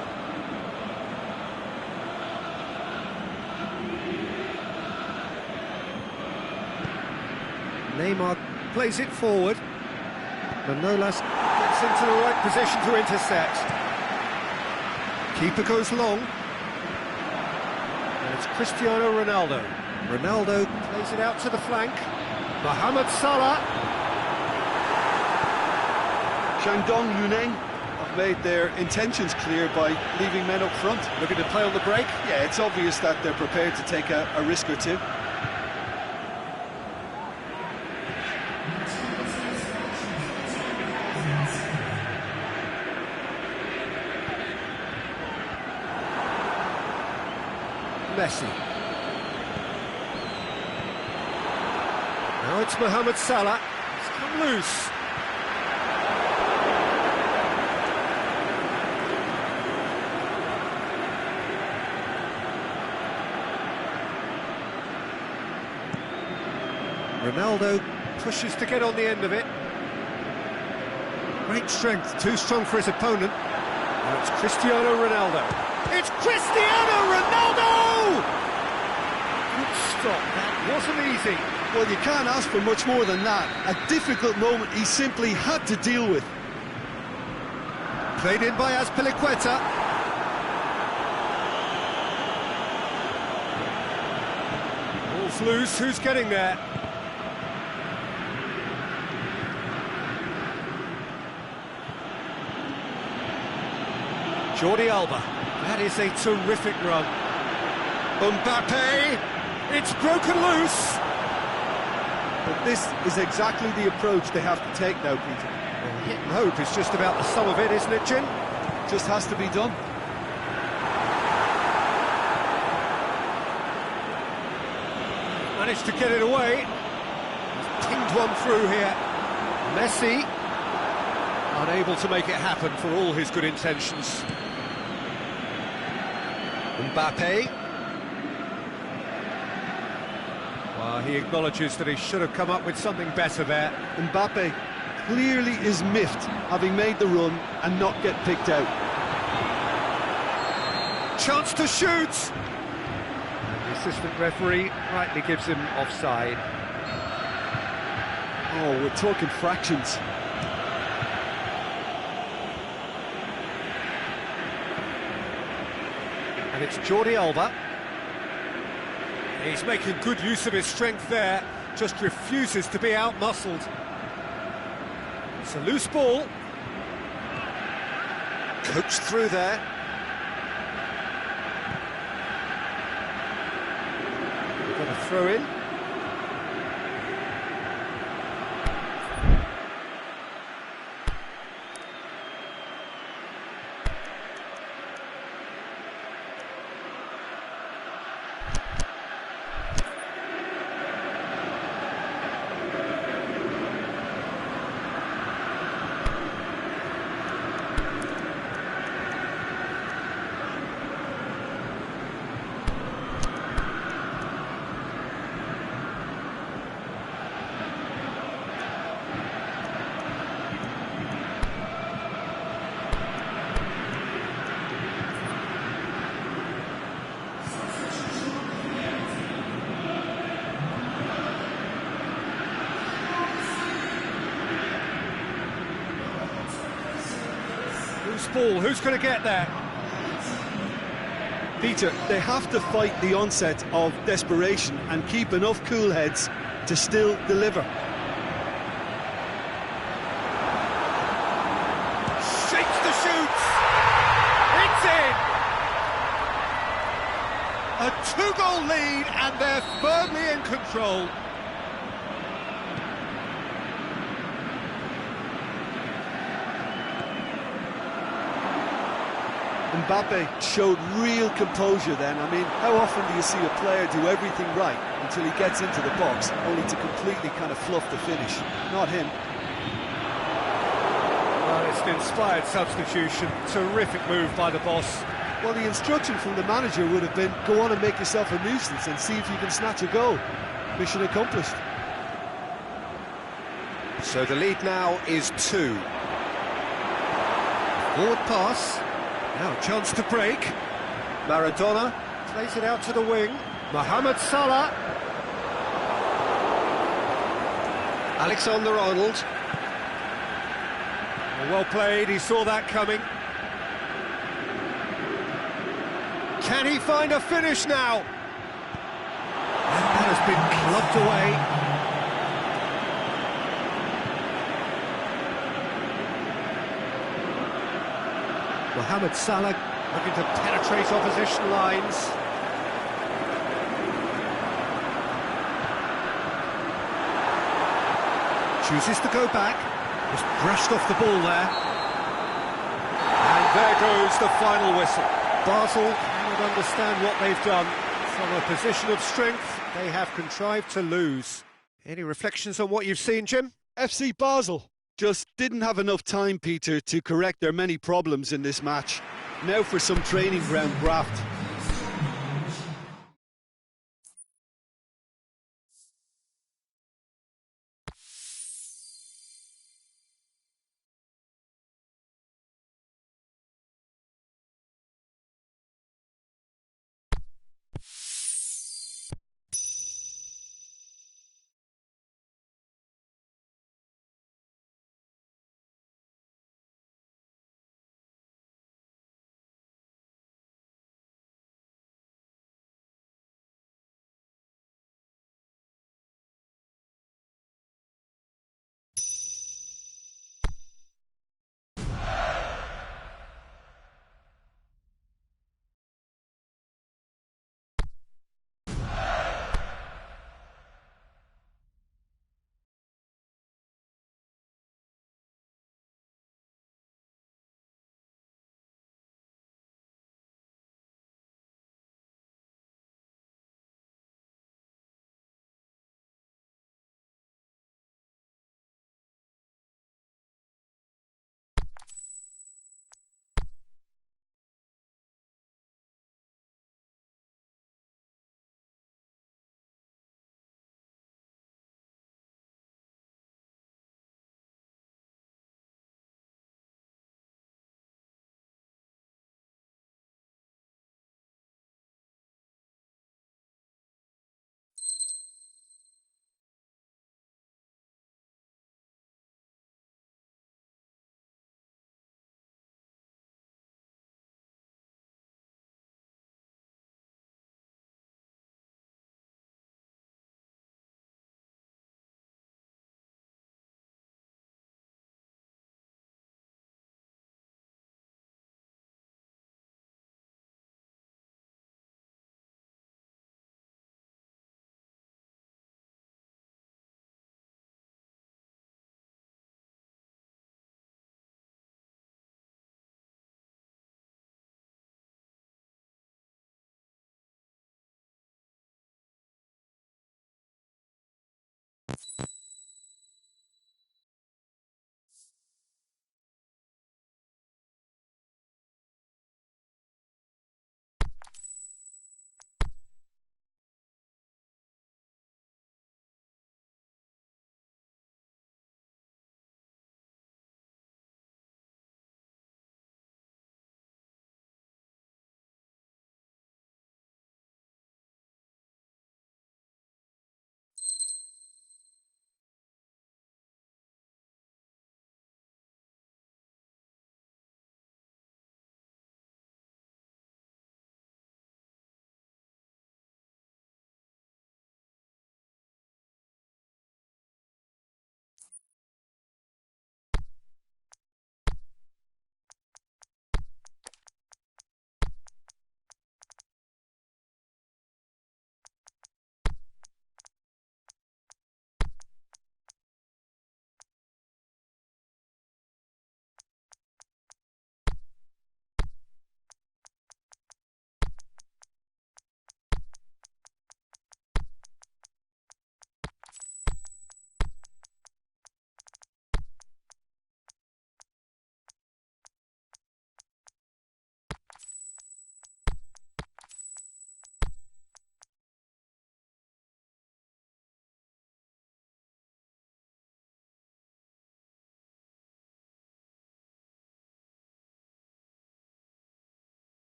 Neymar plays it forward. Manolas gets into the right position to intercept. Keeper goes long. And it's Cristiano Ronaldo. Ronaldo plays it out to the flank. Mohamed Salah. Shandong Luneng have made their intentions clear by leaving men up front. Looking to play on the break. Yeah, it's obvious that they're prepared to take a risk or two. Messi. Now it's Mohamed Salah. It's come loose. Ronaldo pushes to get on the end of it. Great strength, too strong for his opponent. Now it's Cristiano Ronaldo. It's Cristiano Ronaldo! Good stop, that wasn't easy. Well, you can't ask for much more than that. A difficult moment he simply had to deal with. Played in by Azpilicueta. Ball's loose, who's getting there? Jordi Alba. That is a terrific run. Mbappe. It's broken loose. But this is exactly the approach they have to take now, Peter. Well, hit and hope is just about the sum of it, isn't it, Jim? Just has to be done. Managed to get it away. He's pinged one through here. Messi. Unable to make it happen for all his good intentions. Mbappe. Well, he acknowledges that he should have come up with something better there. Mbappe clearly is miffed, having made the run and not get picked out. Chance to shoot! And the assistant referee rightly gives him offside. Oh, we're talking fractions. And it's Jordi Alba. He's making good use of his strength there, just refuses to be out-muscled. It's a loose ball. Coached through there. Got a throw in. Ball, who's going to get there? Peter, they have to fight the onset of desperation and keep enough cool heads to still deliver. Shakes the shoots! It's in! A two-goal lead and they're firmly in control. Mbappe showed real composure then. I mean, how often do you see a player do everything right until he gets into the box, only to completely kind of fluff the finish? Not him. Well, it's an inspired substitution. Terrific move by the boss. Well, the instruction from the manager would have been, go on and make yourself a nuisance and see if you can snatch a goal. mission accomplished. So the lead now is 2. Forward pass. Now a chance to break. Maradona plays it out to the wing. Mohamed Salah. Alexander-Arnold. Well played, he saw that coming. Can he find a finish now? And that has been clubbed away. Mohamed Salah looking to penetrate opposition lines. Chooses to go back. Just brushed off the ball there. And there goes the final whistle. Basel cannot understand what they've done. From a position of strength, they have contrived to lose. Any reflections on what you've seen, Jim? FC Basel just didn't have enough time, Peter, to correct their many problems in this match. Now for some training ground graft.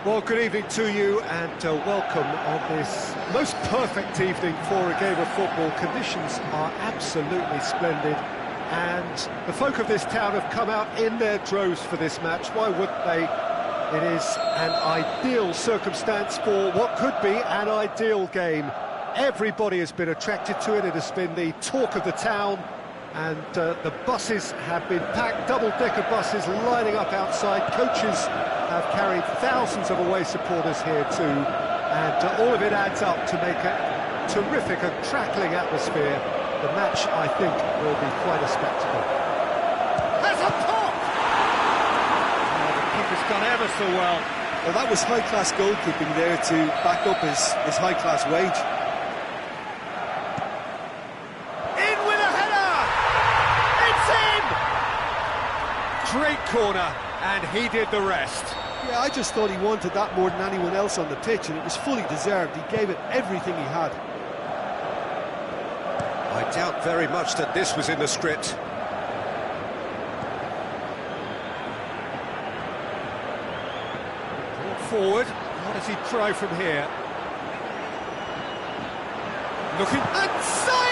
Well, good evening to you and welcome on this most perfect evening for a game of football. Conditions are absolutely splendid and the folk of this town have come out in their droves for this match. Why wouldn't they? It is an ideal circumstance for what could be an ideal game. Everybody has been attracted to it. It has been the talk of the town. And the buses have been packed, double-decker buses lining up outside. Coaches have carried thousands of away supporters here too, and all of it adds up to make a terrific and crackling atmosphere. The match, I think, will be quite a spectacle. There's a pop! Oh, the keeper's done ever so well. Well, that was high-class goalkeeping there to back up his high-class wage. Great corner, and he did the rest. Yeah, I just thought he wanted that more than anyone else on the pitch, and it was fully deserved. He gave it everything he had. I doubt very much that this was in the script. Brought forward. What does he try from here? Looking at Zayek!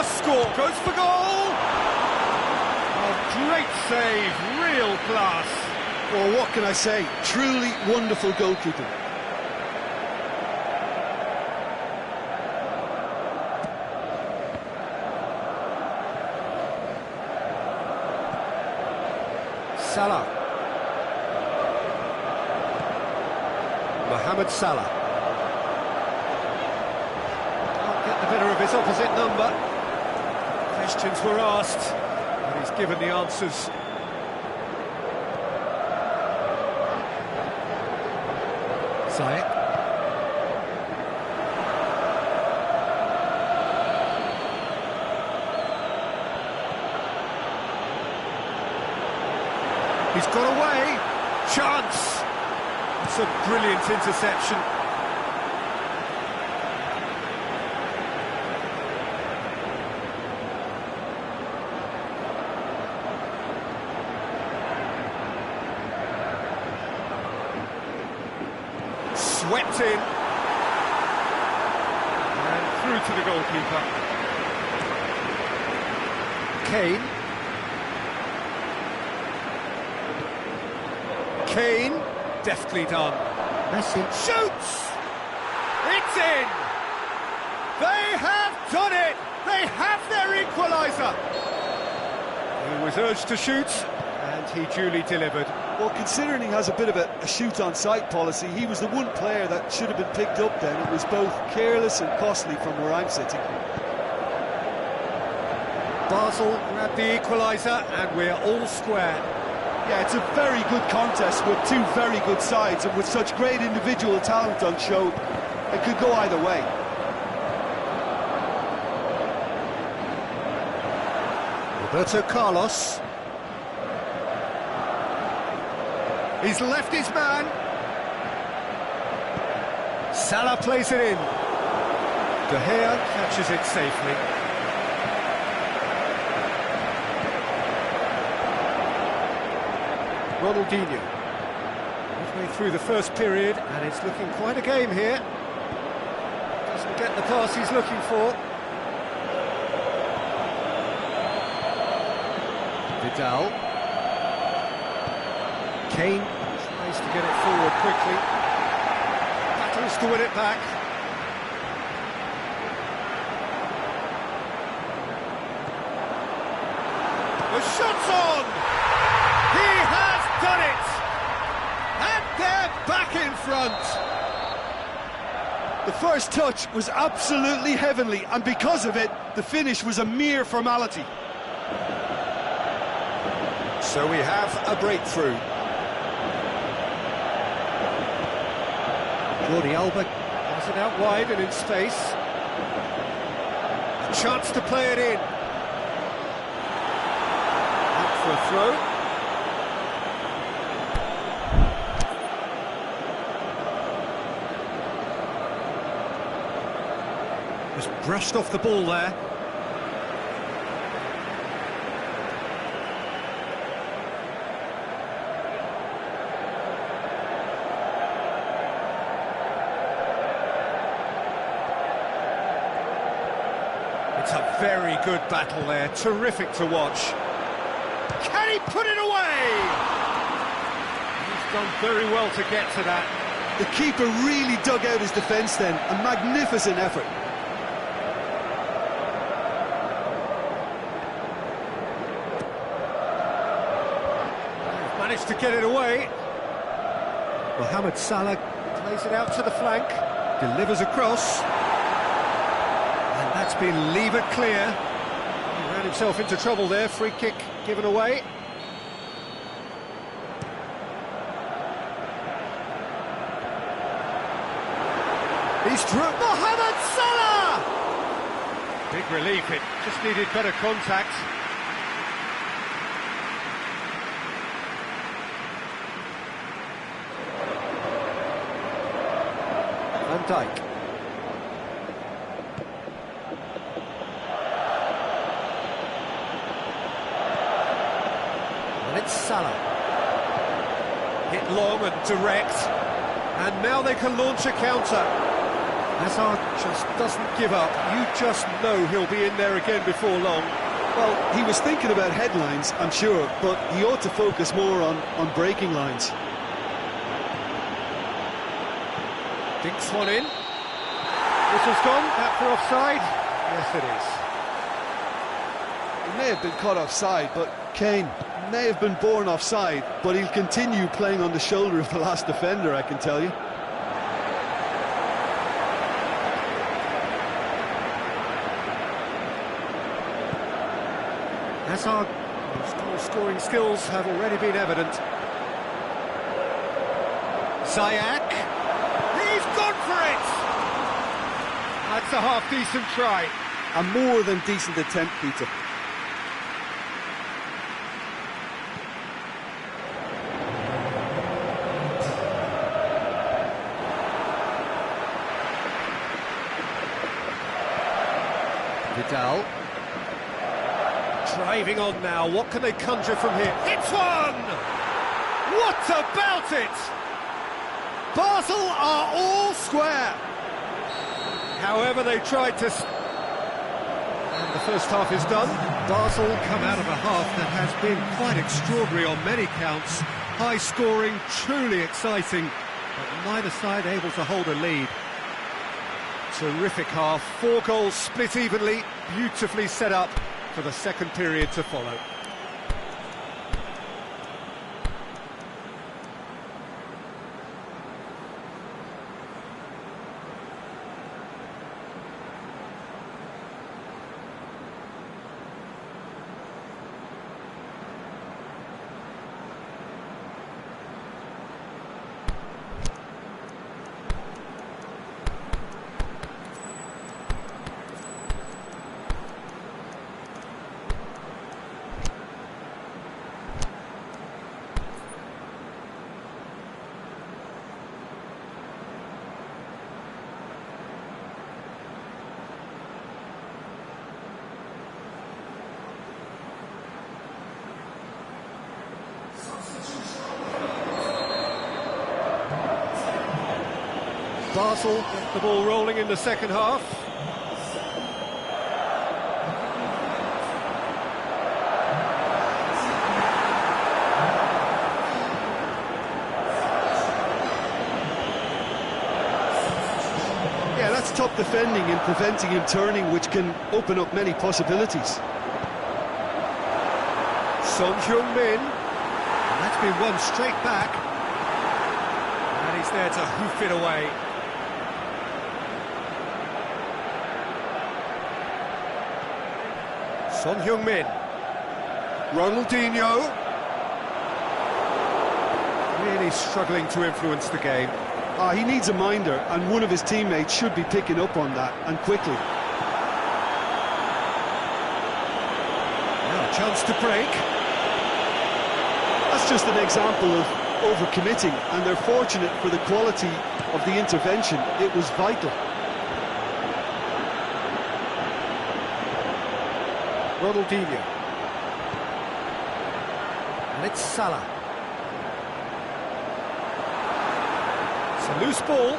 Score, goes for goal! Oh, great save, real class. Well, what can I say? Truly wonderful goalkeeping. Salah. Mohamed Salah. Can't get the better of his opposite number. Questions were asked, and he's given the answers. Zayek. He's got away. Chance. It's a brilliant interception. Swept in, and through to the goalkeeper. Kane, deftly done. Messi shoots! It's in! They have done it! They have their equaliser! He was urged to shoot, and he duly delivered. Well, considering he has a bit of a shoot-on-sight policy, he was the one player that should have been picked up then. It was both careless and costly from where I'm sitting. Basel grabbed the equaliser, and we're all square. Yeah, it's a very good contest with two very good sides, and with such great individual talent on show, it could go either way. Roberto Carlos. He's left his man. Salah plays it in. De Gea catches it safely. Ronaldinho. Midway through the first period, and it's looking quite a game here. Doesn't get the pass he's looking for. Vidal. Kane tries to get it forward quickly. Battles to win it back. The shot's on! He has done it! And they're back in front! The first touch was absolutely heavenly, and because of it, the finish was a mere formality. So we have a breakthrough. Jordi Alba has it out wide and in space. A chance to play it in. Up for a throw. Just brushed off the ball there. It's a very good battle there, terrific to watch. Can he put it away? He's done very well to get to that. The keeper really dug out his defence then, a magnificent effort. They've managed to get it away. Mohamed Salah plays it out to the flank, delivers across. And that's been levered clear. He ran himself into trouble there, free kick given away. He's through. Mohamed Salah! Big relief, it just needed better contact. Van Dijk. And it's Salah. Hit long and direct. And now they can launch a counter. Hazard just doesn't give up. You just know he'll be in there again before long. Well, he was thinking about headlines, I'm sure, but he ought to focus more on breaking lines. Dinks one in. Whistle's gone. That for offside? Yes, it is. He may have been caught offside, but Kane may have been born offside, but he'll continue playing on the shoulder of the last defender, I can tell you. Hazard, whose scoring skills have already been evident. Ziyech, he's gone for it! That's a half-decent try. A more than decent attempt, Peter. Vidal. Driving on now, what can they conjure from here? It's one! What about it? Basel are all square. However, they tried to... And the first half is done. Basel come out of a half that has been quite extraordinary on many counts. High scoring, truly exciting, but neither side able to hold a lead. Terrific half, 4 goals split evenly, beautifully set up for the second period to follow. Basel get the ball rolling in the second half. Yeah, that's top defending and preventing him turning, which can open up many possibilities. Son Heung-min. And that's been won straight back. And he's there to hoof it away. Son Heung-min. Ronaldinho. Really struggling to influence the game. He needs a minder, and one of his teammates should be picking up on that, and quickly. Now a chance to break. That's just an example of overcommitting, and they're fortunate for the quality of the intervention. It was vital. Ronaldinho. And it's Salah. It's a loose ball.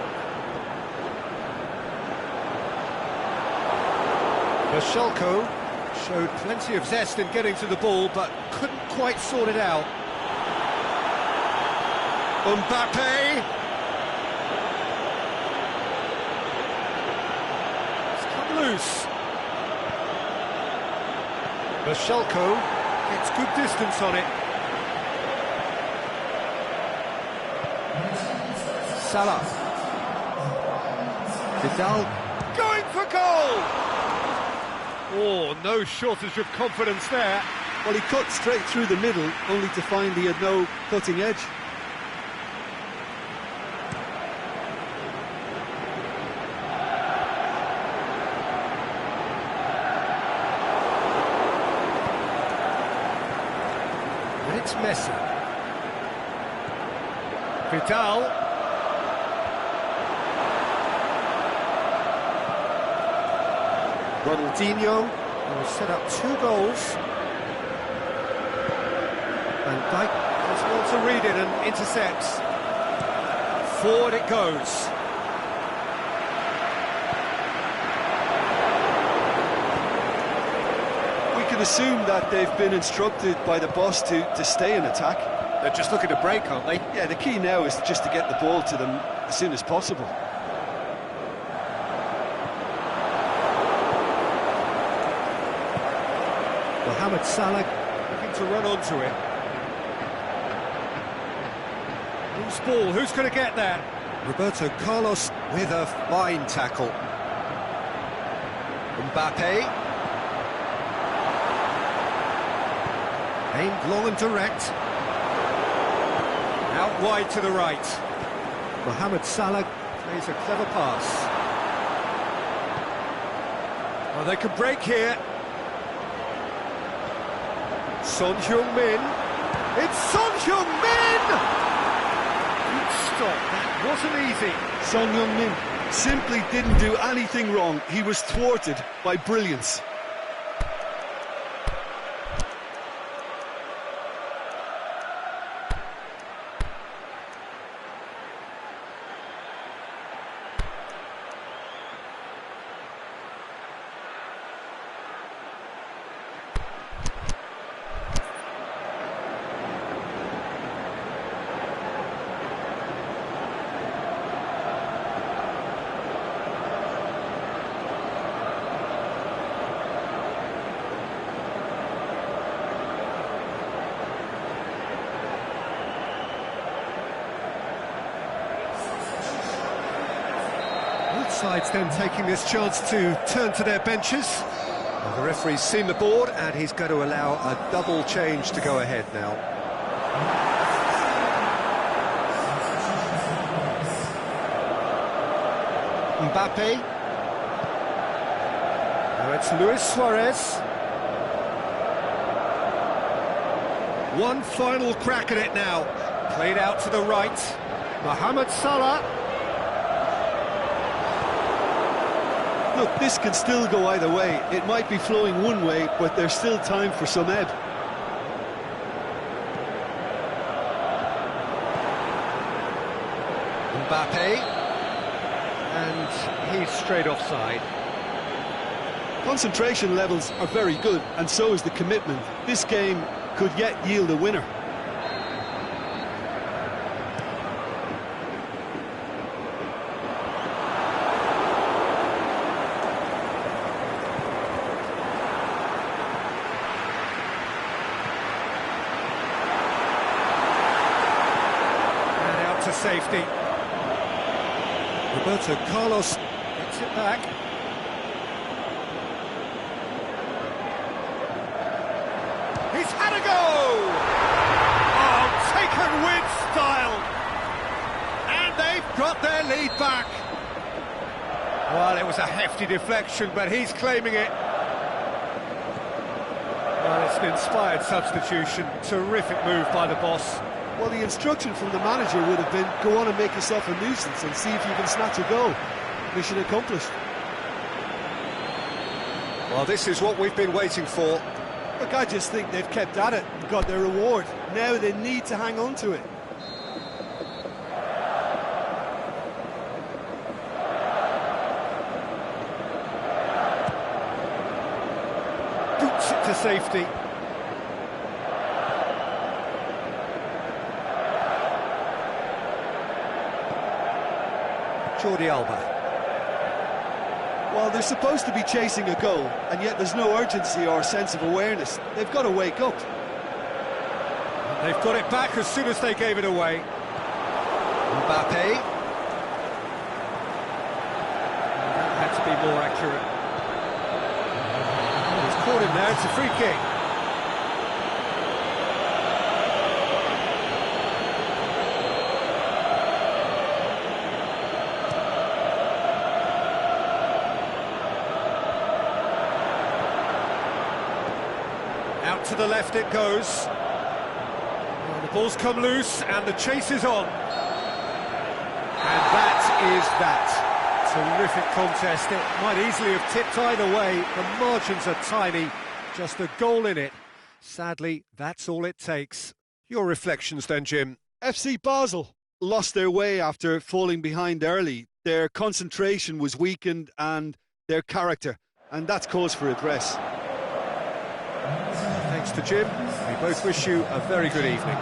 Vashelko showed plenty of zest in getting to the ball, but couldn't quite sort it out. Mbappe. It's come loose. Vashelko gets good distance on it. Salah. Vidal going for goal! Oh, no shortage of confidence there. Well, he cut straight through the middle, only to find he had no cutting edge. And it's Messi. Vidal. Ronaldinho, who has set up 2 goals. Van Dijk does well to read it and intercepts. Forward it goes. We can assume that they've been instructed by the boss to stay in attack. They're just looking to break, aren't they? Yeah, the key now is just to get the ball to them as soon as possible. Mohamed Salah looking to run onto it. Loose ball, who's going to get that? Roberto Carlos with a fine tackle. Mbappe. Aimed long and direct. Out wide to the right. Mohamed Salah plays a clever pass. Well, they can break here. Son Heung-min. It's Son Heung-min! Good stop, that wasn't easy. Son Heung-min simply didn't do anything wrong. He was thwarted by brilliance. Sides then taking this chance to turn to their benches. Well, the referee's seen the board and he's going to allow a double change to go ahead now. Mbappe. Now it's Luis Suarez. One final crack at it now. Played out to the right. Mohamed Salah. Look, this can still go either way. It might be flowing one way, but there's still time for some ebb. Mbappe. And he's straight offside. Concentration levels are very good, and so is the commitment. This game could yet yield a winner. To safety. Roberto Carlos gets it back. He's had a go! Oh, taken with style! And they've got their lead back. Well, it was a hefty deflection, but he's claiming it. Well, it's an inspired substitution. Terrific move by the boss. Well, the instruction from the manager would have been, go on and make yourself a nuisance and see if you can snatch a goal. Mission accomplished. Well, this is what we've been waiting for. Look, I just think they've kept at it and got their reward. Now they need to hang on to it. Boots it to safety. Jordi Alba. Well, they're supposed to be chasing a goal, and yet there's no urgency or sense of awareness. They've got to wake up. They've got it back as soon as they gave it away. Mbappe. That had to be more accurate. He's caught him there, it's a free kick. Out to the left it goes. Well, the ball's come loose and the chase is on. And that is that. Terrific contest. It might easily have tipped either way. The margins are tiny. Just a goal in it. Sadly, that's all it takes. Your reflections then, Jim? FC Basel lost their way after falling behind early. Their concentration was weakened and their character, and that's cause for address. Thanks to Jim. We both wish you a very good evening.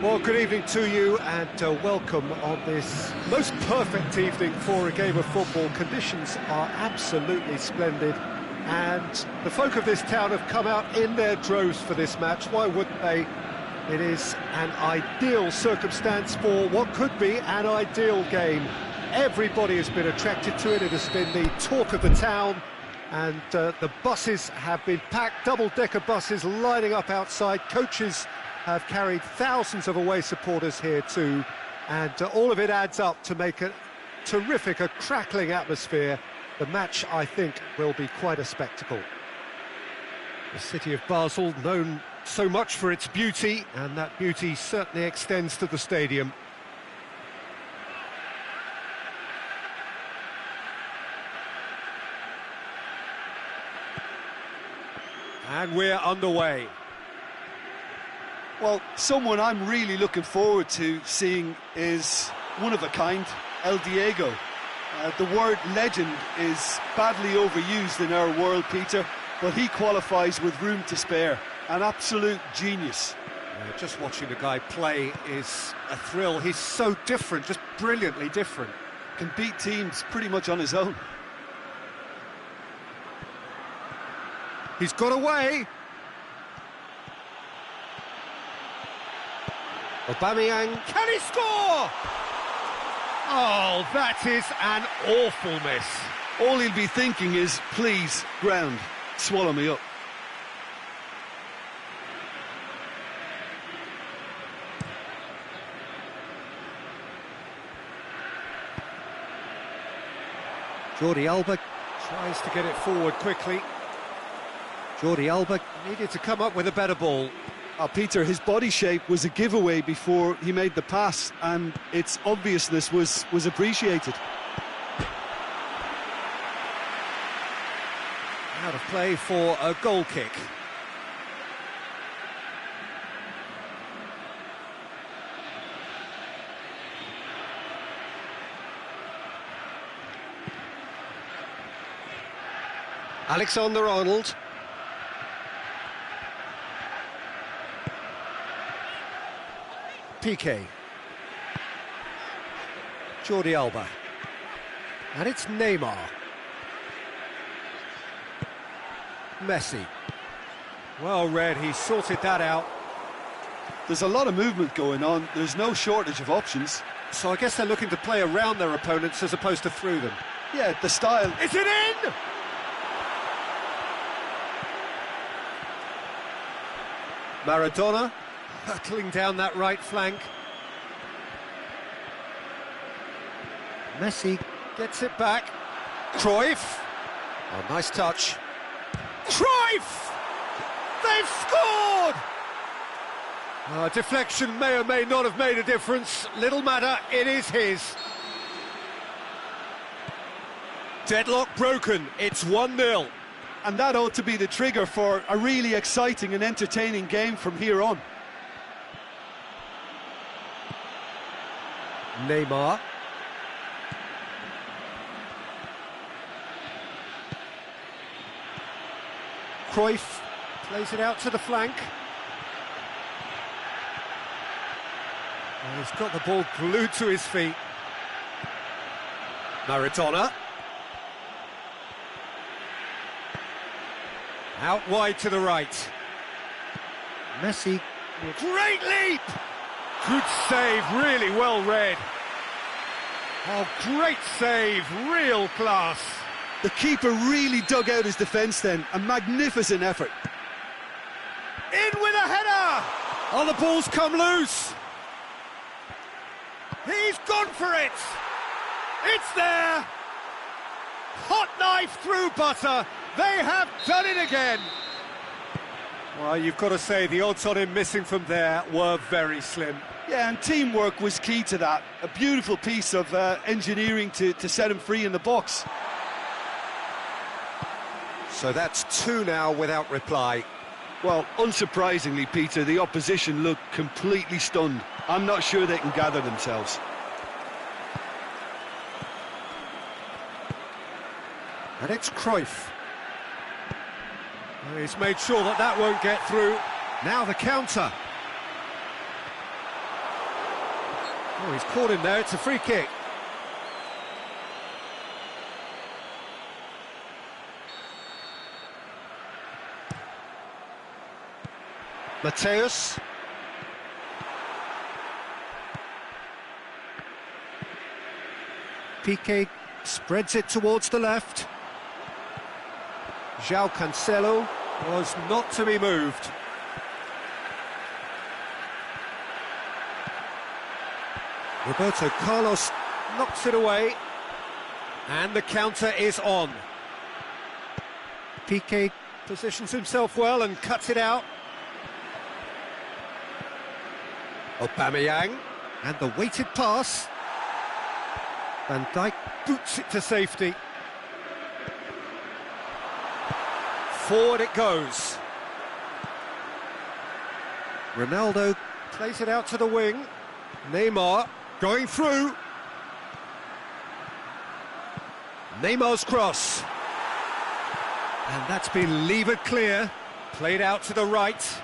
Well, good evening to you and welcome on this most perfect evening for a game of football. Conditions are absolutely splendid and the folk of this town have come out in their droves for this match. Why wouldn't they? It is an ideal circumstance for what could be an ideal game. Everybody has been attracted to it. It has been the talk of the town, and the buses have been packed, double-decker buses lining up outside. Coaches have carried thousands of away supporters here too, and all of it adds up to make a terrific, a crackling atmosphere. The match, I think, will be quite a spectacle. The city of Basel, known so much for its beauty, and that beauty certainly extends to the stadium. And we're underway. Well, someone I'm really looking forward to seeing is one of a kind, El Diego. The word legend is badly overused in our world, Peter, but he qualifies with room to spare. An absolute genius. Just watching the guy play is a thrill. He's so different, just brilliantly different. Can beat teams pretty much on his own. He's got away. Aubameyang, can he score? Oh, that is an awful miss. All he'll be thinking is, please, ground, swallow me up. Jordi Alba tries to get it forward quickly. Jordi Alba needed to come up with a better ball. Peter, his body shape was a giveaway before he made the pass, and its obviousness was appreciated. Out of play for a goal kick. Alexander-Arnold. Piqué. Jordi Alba. And it's Neymar. Messi. Well read, he sorted that out. There's a lot of movement going on, there's no shortage of options. So I guess they're looking to play around their opponents as opposed to through them. Yeah, the style. Is it in? Maradona hurtling down that right flank. Messi gets it back. Cruyff. Oh, nice touch. Cruyff! They've scored! Deflection may or may not have made a difference. Little matter, it is his. Deadlock broken, it's 1-0. And that ought to be the trigger for a really exciting and entertaining game from here on. Neymar. Cruyff plays it out to the flank. He's got the ball glued to his feet. Maradona. Out wide to the right. Messi. Great leap! Good save, really well read. Oh, great save, real class. The keeper really dug out his defence then, a magnificent effort. In with a header! Oh, the ball's come loose. He's gone for it! It's there! Hot knife through butter. They have done it again. Well, you've got to say the odds on him missing from there were very slim. Yeah, and teamwork was key to that. A beautiful piece of engineering to set him free in the box. So that's 2 now without reply. Well, unsurprisingly, Peter, the opposition look completely stunned. I'm not sure they can gather themselves. And it's Cruyff. He's made sure that that won't get through. Now the counter. Oh, he's caught him there, it's a free kick. Mateus. Piqué spreads it towards the left. João Cancelo was not to be moved. Roberto Carlos knocks it away. And the counter is on. Piqué positions himself well and cuts it out. Aubameyang, and the weighted pass. Van Dijk boots it to safety. Forward it goes. Ronaldo plays it out to the wing. Neymar going through. Neymar's cross. And that's been levered clear. Played out to the right.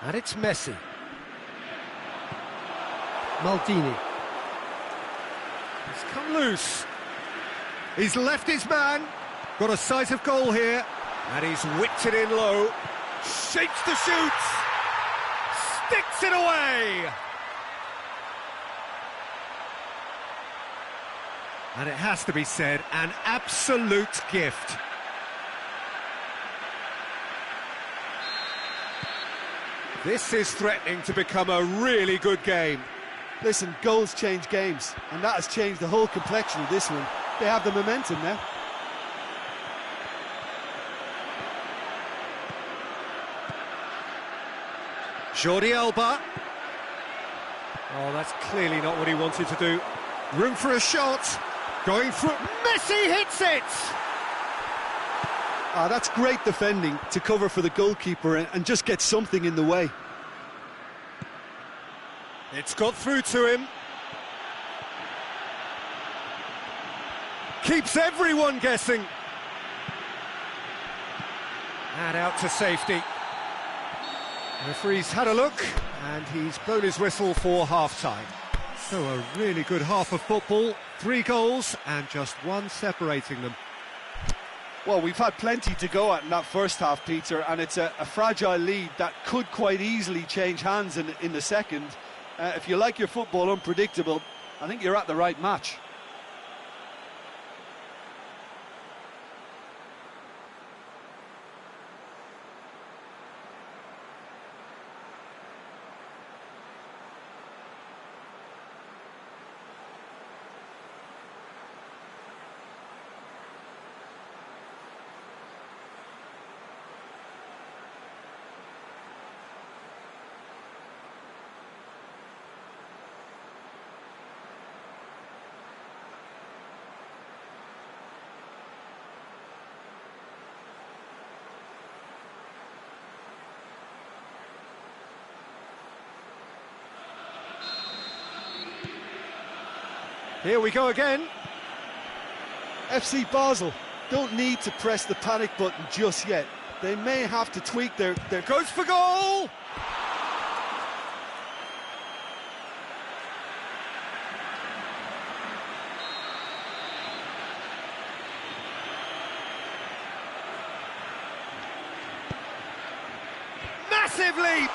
And it's Messi. Maldini. He's come loose. He's left his man. Got a sight of goal here. And he's whipped it in low. Shapes the shoot. Sticks it away. And it has to be said, an absolute gift. This is threatening to become a really good game. Listen, goals change games, and that has changed the whole complexion of this one. They have the momentum now. Jordi Alba. Oh, that's clearly not what he wanted to do. Room for a shot. Going through. Messi hits it! Ah, that's great defending to cover for the goalkeeper and just get something in the way. It's got through to him. Keeps everyone guessing. And out to safety. The referee's had a look, and he's blown his whistle for half-time. So a really good half of football, 3 goals, and just one separating them. Well, we've had plenty to go at in that first half, Peter, and it's a fragile lead that could quite easily change hands in the second. If you like your football unpredictable, I think you're at the right match. Here we go again. FC Basel don't need to press the panic button just yet. They may have to tweak their... Goes for goal! Massive leap!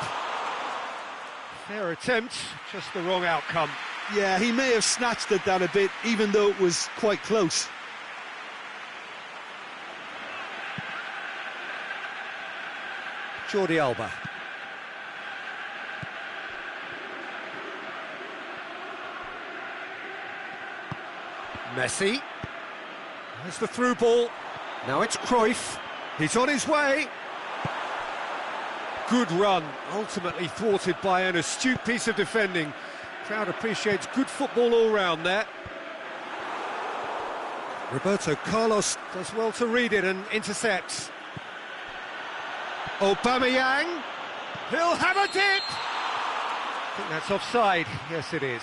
Fair attempt, just the wrong outcome. Yeah, he may have snatched at that a bit, even though it was quite close. Jordi Alba. Messi. There's the through ball. Now it's Cruyff. He's on his way. Good run, ultimately thwarted by an astute piece of defending. Crowd appreciates good football all round there. Roberto Carlos does well to read it and intercepts. Aubameyang, he'll have a dip! I think that's offside, yes it is.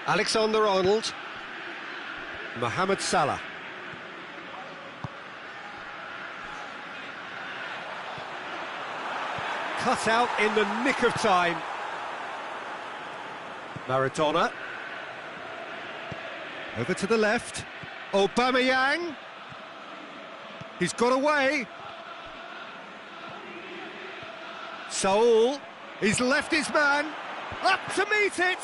Alexander-Arnold. Mohamed Salah. Cut out in the nick of time. Maradona. Over to the left. Aubameyang. He's got away. Saul. He's left his man. Up to meet it.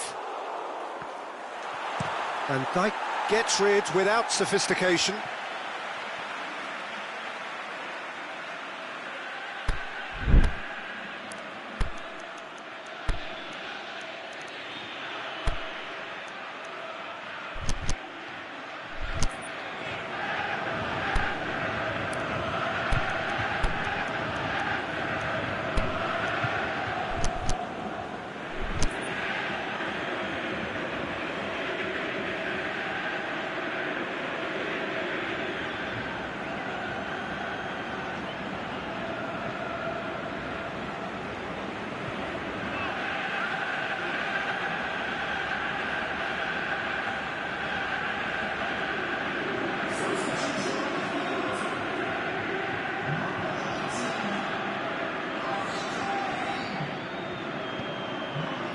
Van Dijk gets rid without sophistication.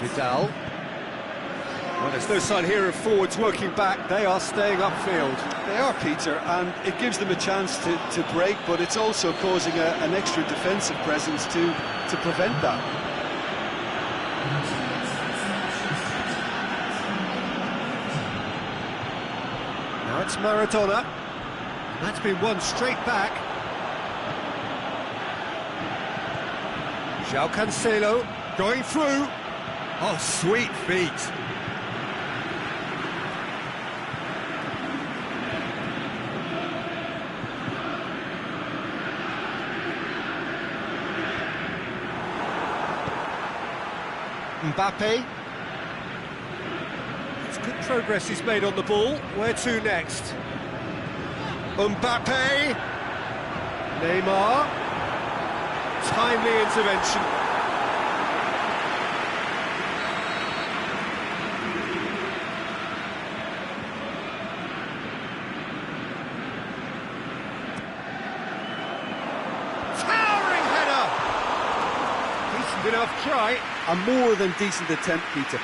Vidal. Well, there's no sign here of forwards working back. They are staying upfield. They are, Peter, and it gives them a chance to break, but it's also causing an extra defensive presence to prevent that. Now it's Maradona. That's been won straight back. João Cancelo going through. Oh, sweet feet. Mbappe. It's good progress he's made on the ball. Where to next? Mbappe. Neymar. Timely intervention. Enough try. A more than decent attempt, Peter.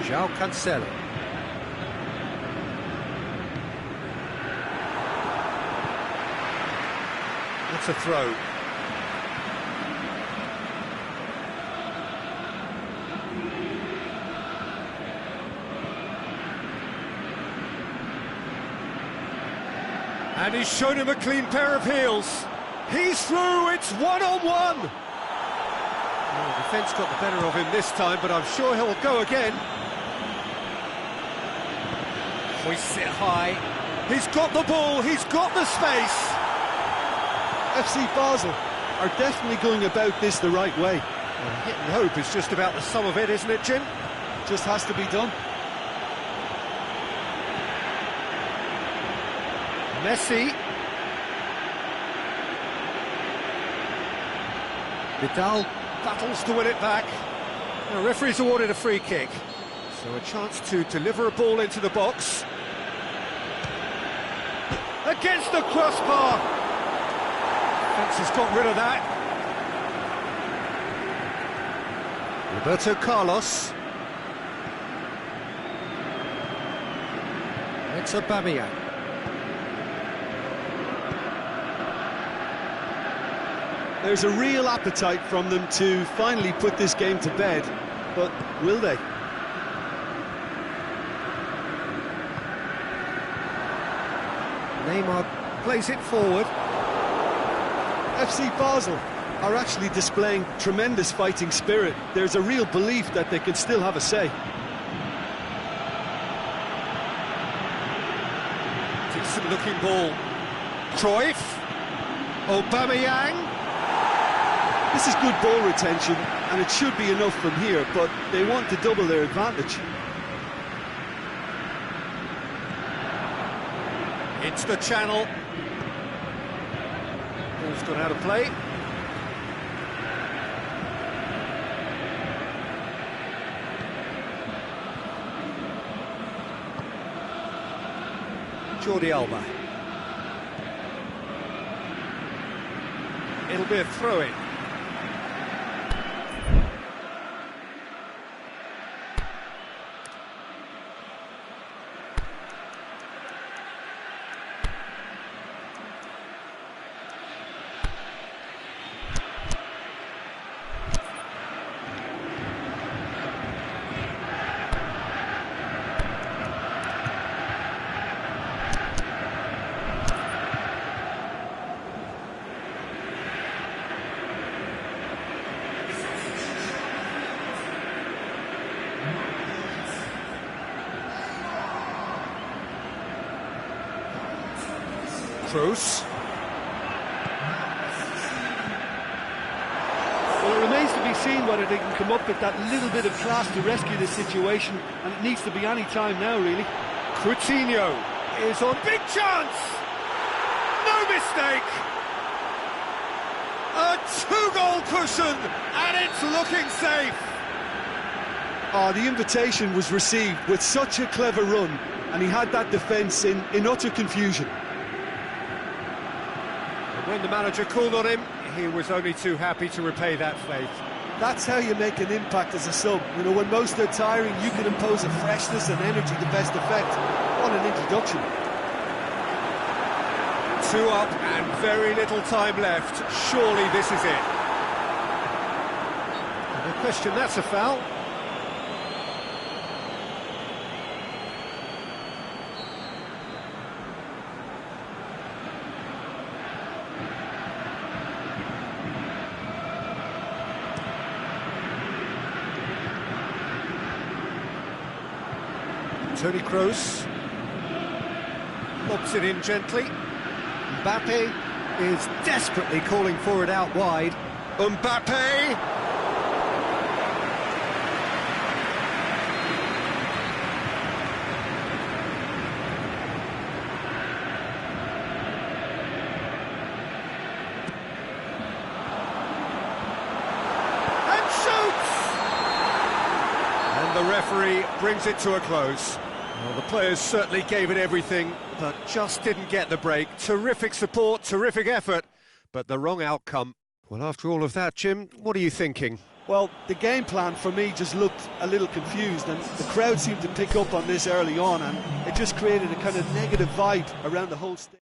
João Cancelo. That's a throw. And he's shown him a clean pair of heels. He's through, it's one-on-one. Oh, the defence got the better of him this time, but I'm sure he'll go again. Hoists it high. He's got the ball, he's got the space. FC Basel are definitely going about this the right way. Well, hit and hope is just about the sum of it, isn't it, Jim? Just has to be done. Messi. Vidal battles to win it back. The referee's awarded a free kick. So a chance to deliver a ball into the box. Against the crossbar. Defence has got rid of that. Roberto Carlos. It's Aubameyang. There's a real appetite from them to finally put this game to bed, but will they? Neymar plays it forward. FC Basel are actually displaying tremendous fighting spirit. There's a real belief that they can still have a say. Decent looking ball. Cruyff. Aubameyang. This is good ball retention, and it should be enough from here, but they want to double their advantage. It's the channel. Ball's gone out of play. Jordi Alba. It'll be a throw-in. Cruz. Well, it remains to be seen whether they can come up with that little bit of class to rescue this situation, and it needs to be any time now, really. Coutinho is on, big chance! No mistake! A two-goal cushion, and it's looking safe! Oh, the invitation was received with such a clever run, and he had that defence in utter confusion. When the manager called on him, he was only too happy to repay that faith. That's how you make an impact as a sub. You know, when most are tiring, you can impose a freshness and energy to best effect. What an introduction. 2 up and very little time left. Surely this is it. No question, that's a foul. Toni Kroos lobs it in gently. Mbappe is desperately calling for it out wide. Mbappe! And shoots! And the referee brings it to a close. Well, the players certainly gave it everything, but just didn't get the break. Terrific support, terrific effort, but the wrong outcome. Well, after all of that, Jim, what are you thinking? Well, the game plan for me just looked a little confused, and the crowd seemed to pick up on this early on, and it just created a kind of negative vibe around the whole stage.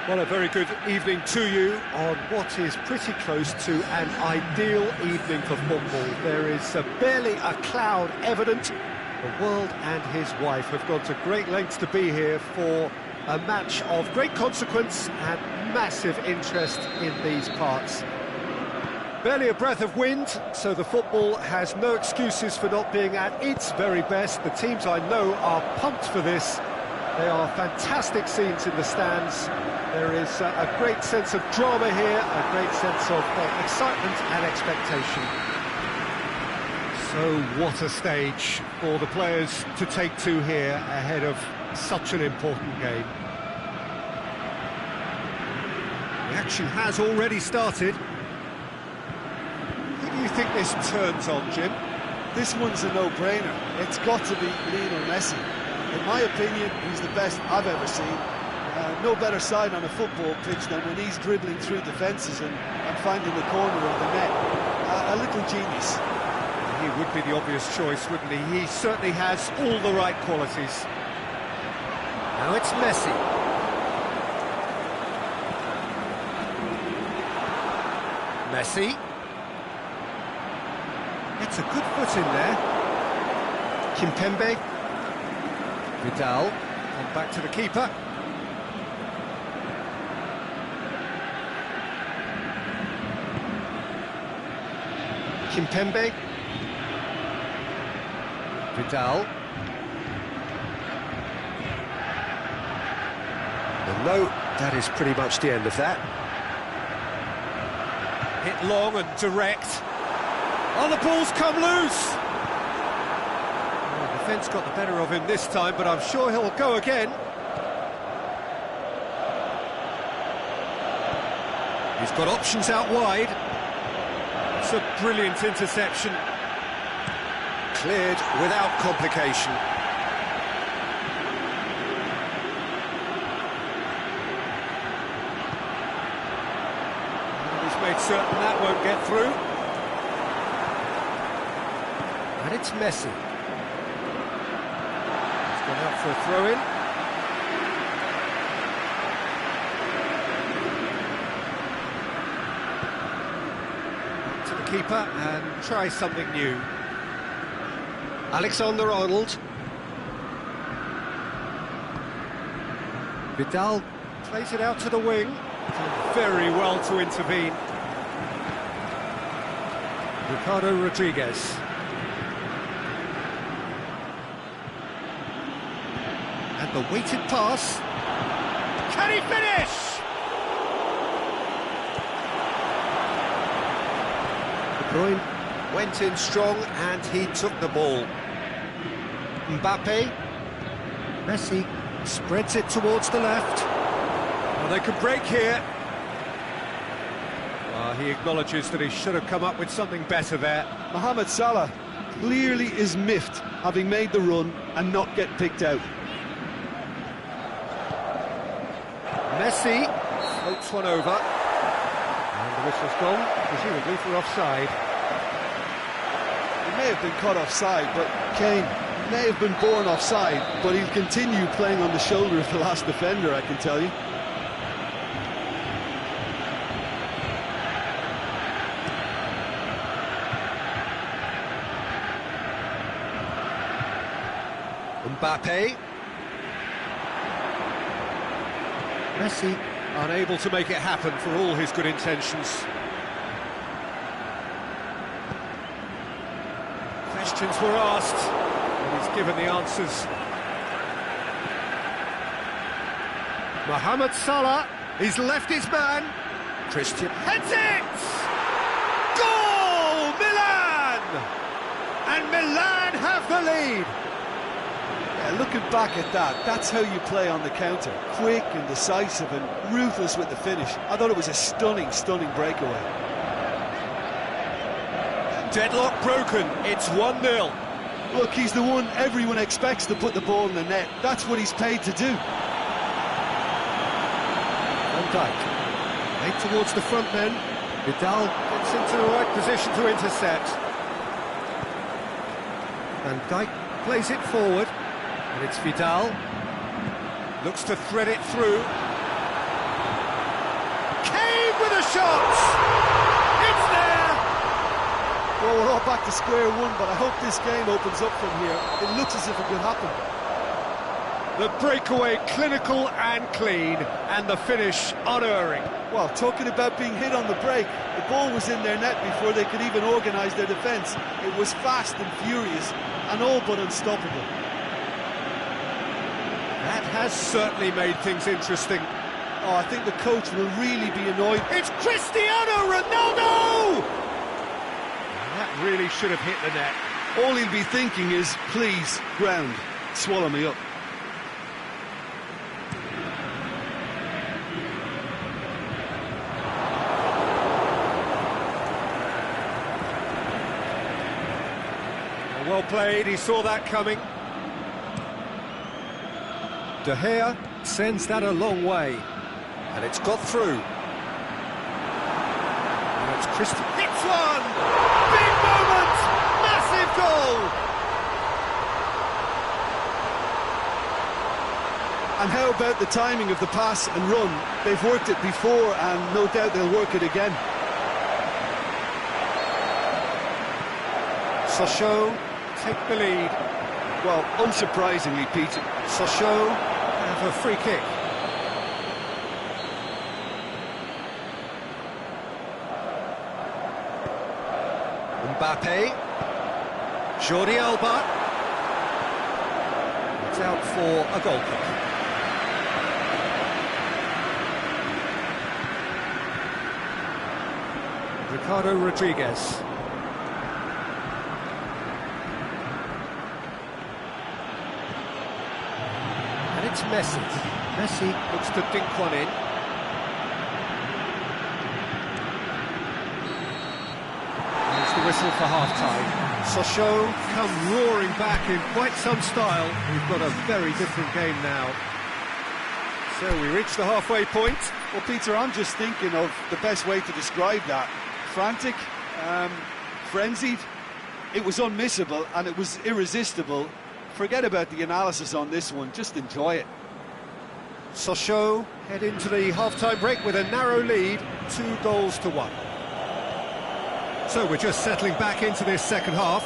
Well, a very good evening to you on what is pretty close to an ideal evening for football. There is barely a cloud evident. The world and his wife have gone to great lengths to be here for a match of great consequence and massive interest in these parts. Barely a breath of wind, so the football has no excuses for not being at its very best. The teams I know are pumped for this. They are fantastic scenes in the stands. There is a great sense of drama here, a great sense of excitement and expectation. So what a stage for the players to take to here ahead of such an important game. The action has already started. Who do you think this turns on, Jim? This one's a no-brainer. It's got to be Lionel Messi. In my opinion, he's the best I've ever seen. No better side on a football pitch than when he's dribbling through defences and finding the corner of the net. A little genius. He would be the obvious choice, wouldn't he? He certainly has all the right qualities. Now it's Messi. Messi. It's a good foot in there. Kimpembe. Vidal. On back to the keeper. Kimpembe. Vidal. And no, that is pretty much the end of that. Hit long and direct. Oh, the ball's come loose! Well, the defence got the better of him this time, but I'm sure he'll go again. He's got options out wide. It's a brilliant interception. Cleared without complication. And he's made certain that won't get through. And it's Messi. He's gone out for a throw-in. Back to the keeper and try something new. Alexander-Arnold. Vidal plays it out to the wing. Done very well to intervene. Ricardo Rodriguez. And the weighted pass. Can he finish? De Bruyne went in strong and he took the ball. Mbappe. Messi spreads it towards the left. Well, they could break here. He acknowledges that he should have come up with something better there. Mohamed Salah clearly is miffed, having made the run and not get picked out. Messi floats one over. And the whistle's gone, presumably for offside. He may have been caught offside, but Kane may have been born offside, but he'll continue playing on the shoulder of the last defender, I can tell you. Mbappe. Messi unable to make it happen for all his good intentions. Questions were asked, and he's given the answers. Mohamed Salah, he's left his man. Christian heads it! Goal! Milan! And Milan have the lead. Yeah, looking back at that, that's how you play on the counter. Quick and decisive and ruthless with the finish. I thought it was a stunning, stunning breakaway. Deadlock broken, it's 1-0. Look, he's the one everyone expects to put the ball in the net. That's what he's paid to do. Van Dijk, made towards the front then. Vidal gets into the right position to intercept. Van Dijk plays it forward, and it's Vidal. Looks to thread it through. Kane with a shot! It's there! Well, we're all back to square one, but I hope this game opens up from here. It looks as if it could happen. The breakaway clinical and clean, and the finish unerring. Well, talking about being hit on the break, the ball was in their net before they could even organise their defence. It was fast and furious, and all but unstoppable. That has certainly made things interesting. Oh, I think the coach will really be annoyed. It's Cristiano Ronaldo! That really should have hit the net. All he'll be thinking is, please, ground, swallow me up. Well played, he saw that coming. De Gea sends that a long way, and it's got through. Now it's Christian. Hits one! Big moment! Massive goal! And how about the timing of the pass and run? They've worked it before, and no doubt they'll work it again. Sochaux take the lead. Well, unsurprisingly, Peter, Sochaux have a free kick. Mbappe. Jordi Alba. It's out for a goal kick. Ricardo Rodriguez. It's Messi. Messi looks to dink one in. There's the whistle for half-time. Sochaux come roaring back in quite some style. We've got a very different game now. So we reach the halfway point. Well, Peter, I'm just thinking of the best way to describe that. Frantic, frenzied. It was unmissable and it was irresistible. Forget about the analysis on this one, just enjoy it. Sochaux head into the half-time break with a narrow lead, 2-1. So we're just settling back into this second half.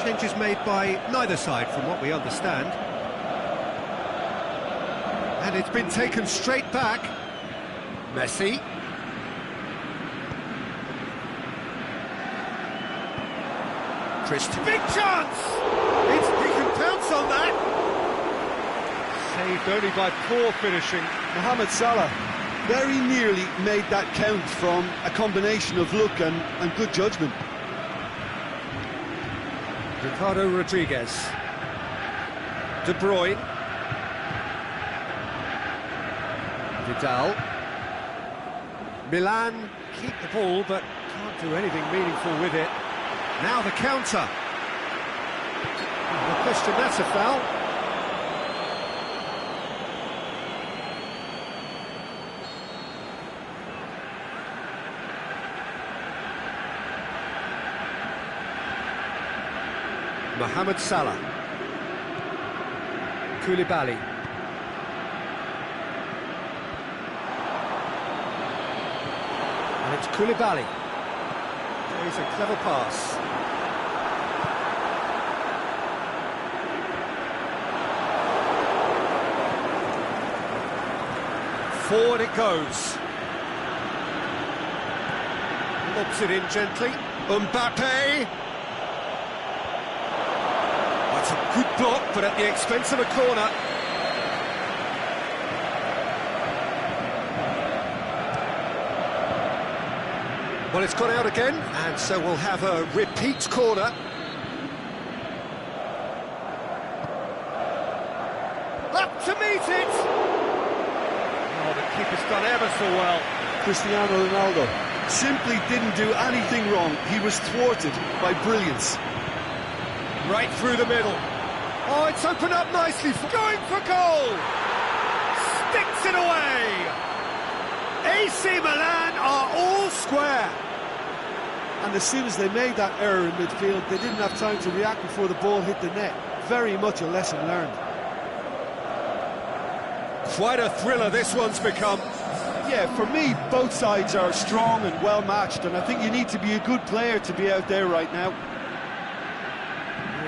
Changes made by neither side from what we understand. And it's been taken straight back. Messi. Christian. Big chance! He can pounce on that. Saved only by poor finishing. Mohamed Salah very nearly made that count from a combination of luck and good judgment. Ricardo Rodriguez. De Bruyne. Vidal. Milan keep the ball but can't do anything meaningful with it. Now the counter. No question, that's a foul. Mohamed Salah. Koulibaly. And it's Koulibaly. There's a clever pass. Forward it goes. Lobs it in gently. Mbappe. That's a good block, but at the expense of a corner. Well, it's gone out again, and so we'll have a repeat corner. Up to meet it! Oh, the keeper's done ever so well. Cristiano Ronaldo simply didn't do anything wrong. He was thwarted by brilliance. Right through the middle. Oh, it's opened up nicely. Going for goal! Sticks it away! AC Milan are all square. And as soon as they made that error in midfield, they didn't have time to react before the ball hit the net. Very much a lesson learned. Quite a thriller this one's become. Yeah, for me, both sides are strong and well matched, and I think you need to be a good player to be out there right now.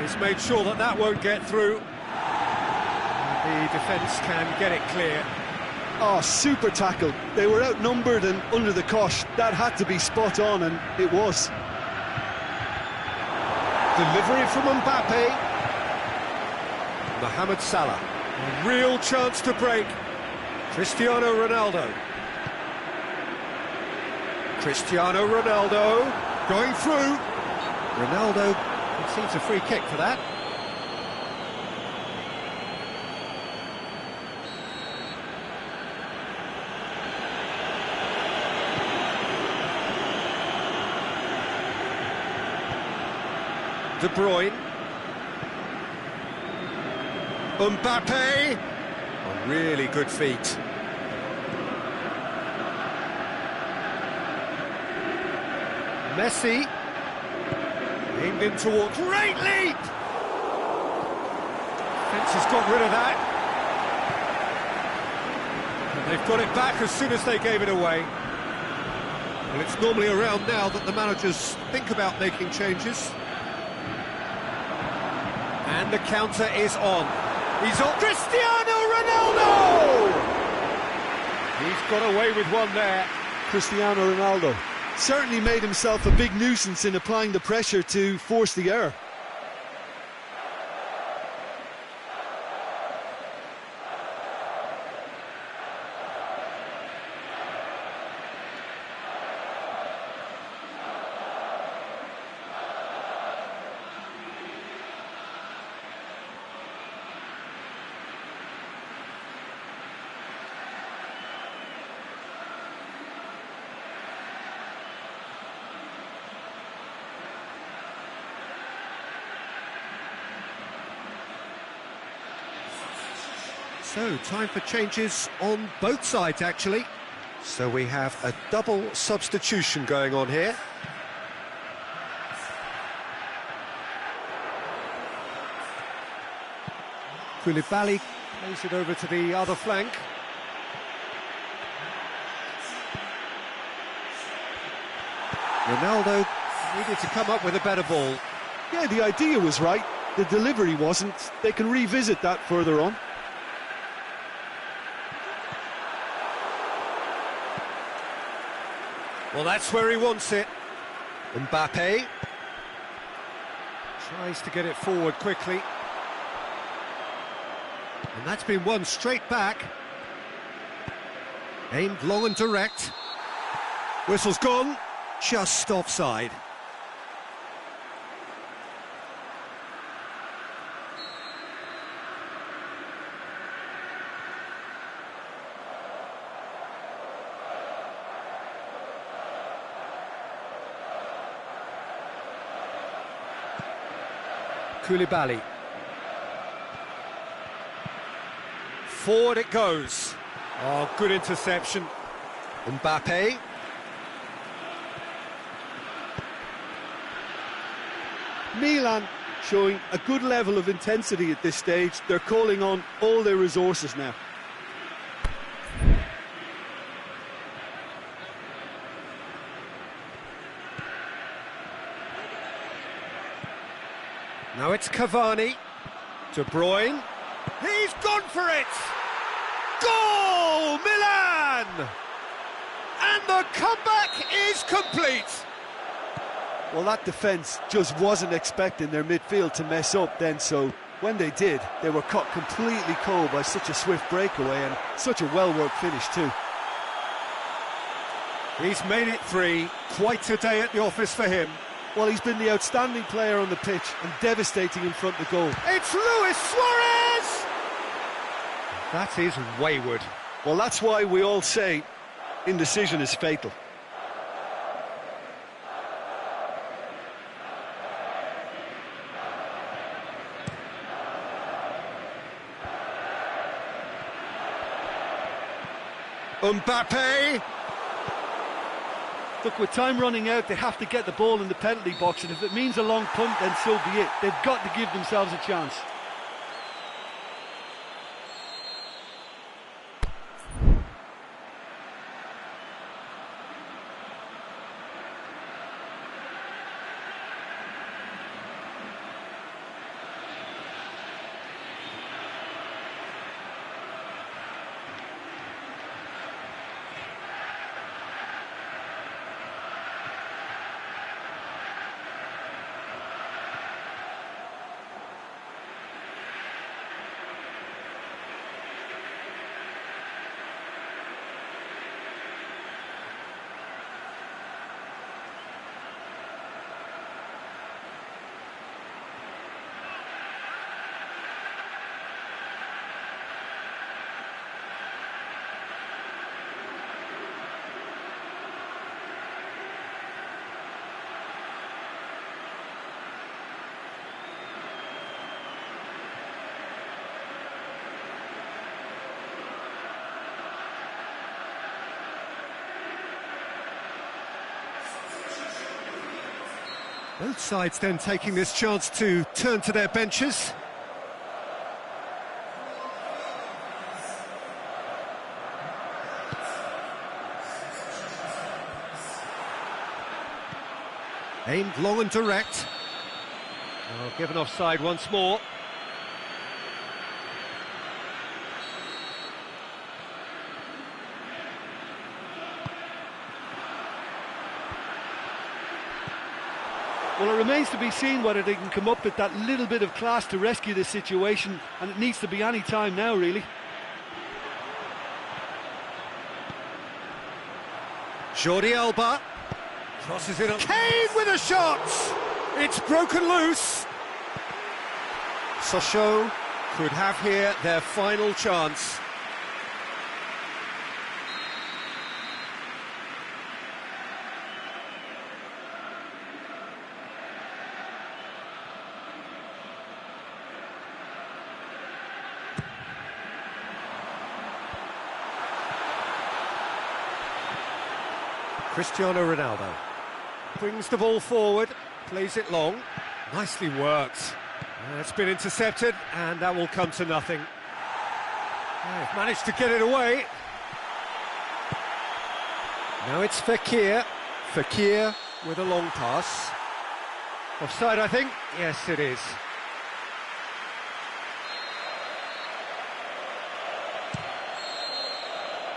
He's made sure that that won't get through. The defence can get it clear. Oh, super tackle. They were outnumbered and under the cosh. That had to be spot on, and it was. Delivery from Mbappe. Mohamed Salah. A real chance to break. Cristiano Ronaldo. Cristiano Ronaldo going through. Ronaldo concedes a free kick for that. De Bruyne. Mbappe. Oh, really good feet. Messi. Aimed in towards. Great leap! Defence has got rid of that. And they've got it back as soon as they gave it away. Well, it's normally around now that the managers think about making changes. And the counter is on. He's on. Cristiano Ronaldo! He's got away with one there. Cristiano Ronaldo certainly made himself a big nuisance in applying the pressure to force the error. So, time for changes on both sides, actually. So we have a double substitution going on here. Koulibaly plays it over to the other flank. Ronaldo needed to come up with a better ball. Yeah, the idea was right. The delivery wasn't. They can revisit that further on. Well, that's where he wants it. Mbappe tries to get it forward quickly. And that's been won straight back. Aimed long and direct. Whistle's gone. Just offside. Koulibaly. Forward it goes. Oh, good interception. Mbappe. Milan showing a good level of intensity at this stage. They're calling on all their resources now. Now it's Cavani. De Bruyne. He's gone for it! Goal! Milan! And the comeback is complete! Well, that defence just wasn't expecting their midfield to mess up then, so when they did, they were caught completely cold by such a swift breakaway and such a well-worked finish too. He's made it 3. Quite a day at the office for him. Well, he's been the outstanding player on the pitch and devastating in front of goal. It's Luis Suarez! That is wayward. Well, that's why we all say indecision is fatal. Mbappe! Look, with time running out, they have to get the ball in the penalty box, and if it means a long punt, then so be it. They've got to give themselves a chance. Both sides then taking this chance to turn to their benches. Aimed long and direct. Oh, given offside once more. Well, it remains to be seen whether they can come up with that little bit of class to rescue this situation, and it needs to be any time now, really. Jordi Alba crosses it up. Kane with a shot! It's broken loose. Sochaux could have here their final chance. Cristiano Ronaldo brings the ball forward, plays it long, nicely worked. It's been intercepted, and that will come to nothing. They've managed to get it away. Now it's Fekir. Fekir with a long pass. Offside, I think? Yes, it is.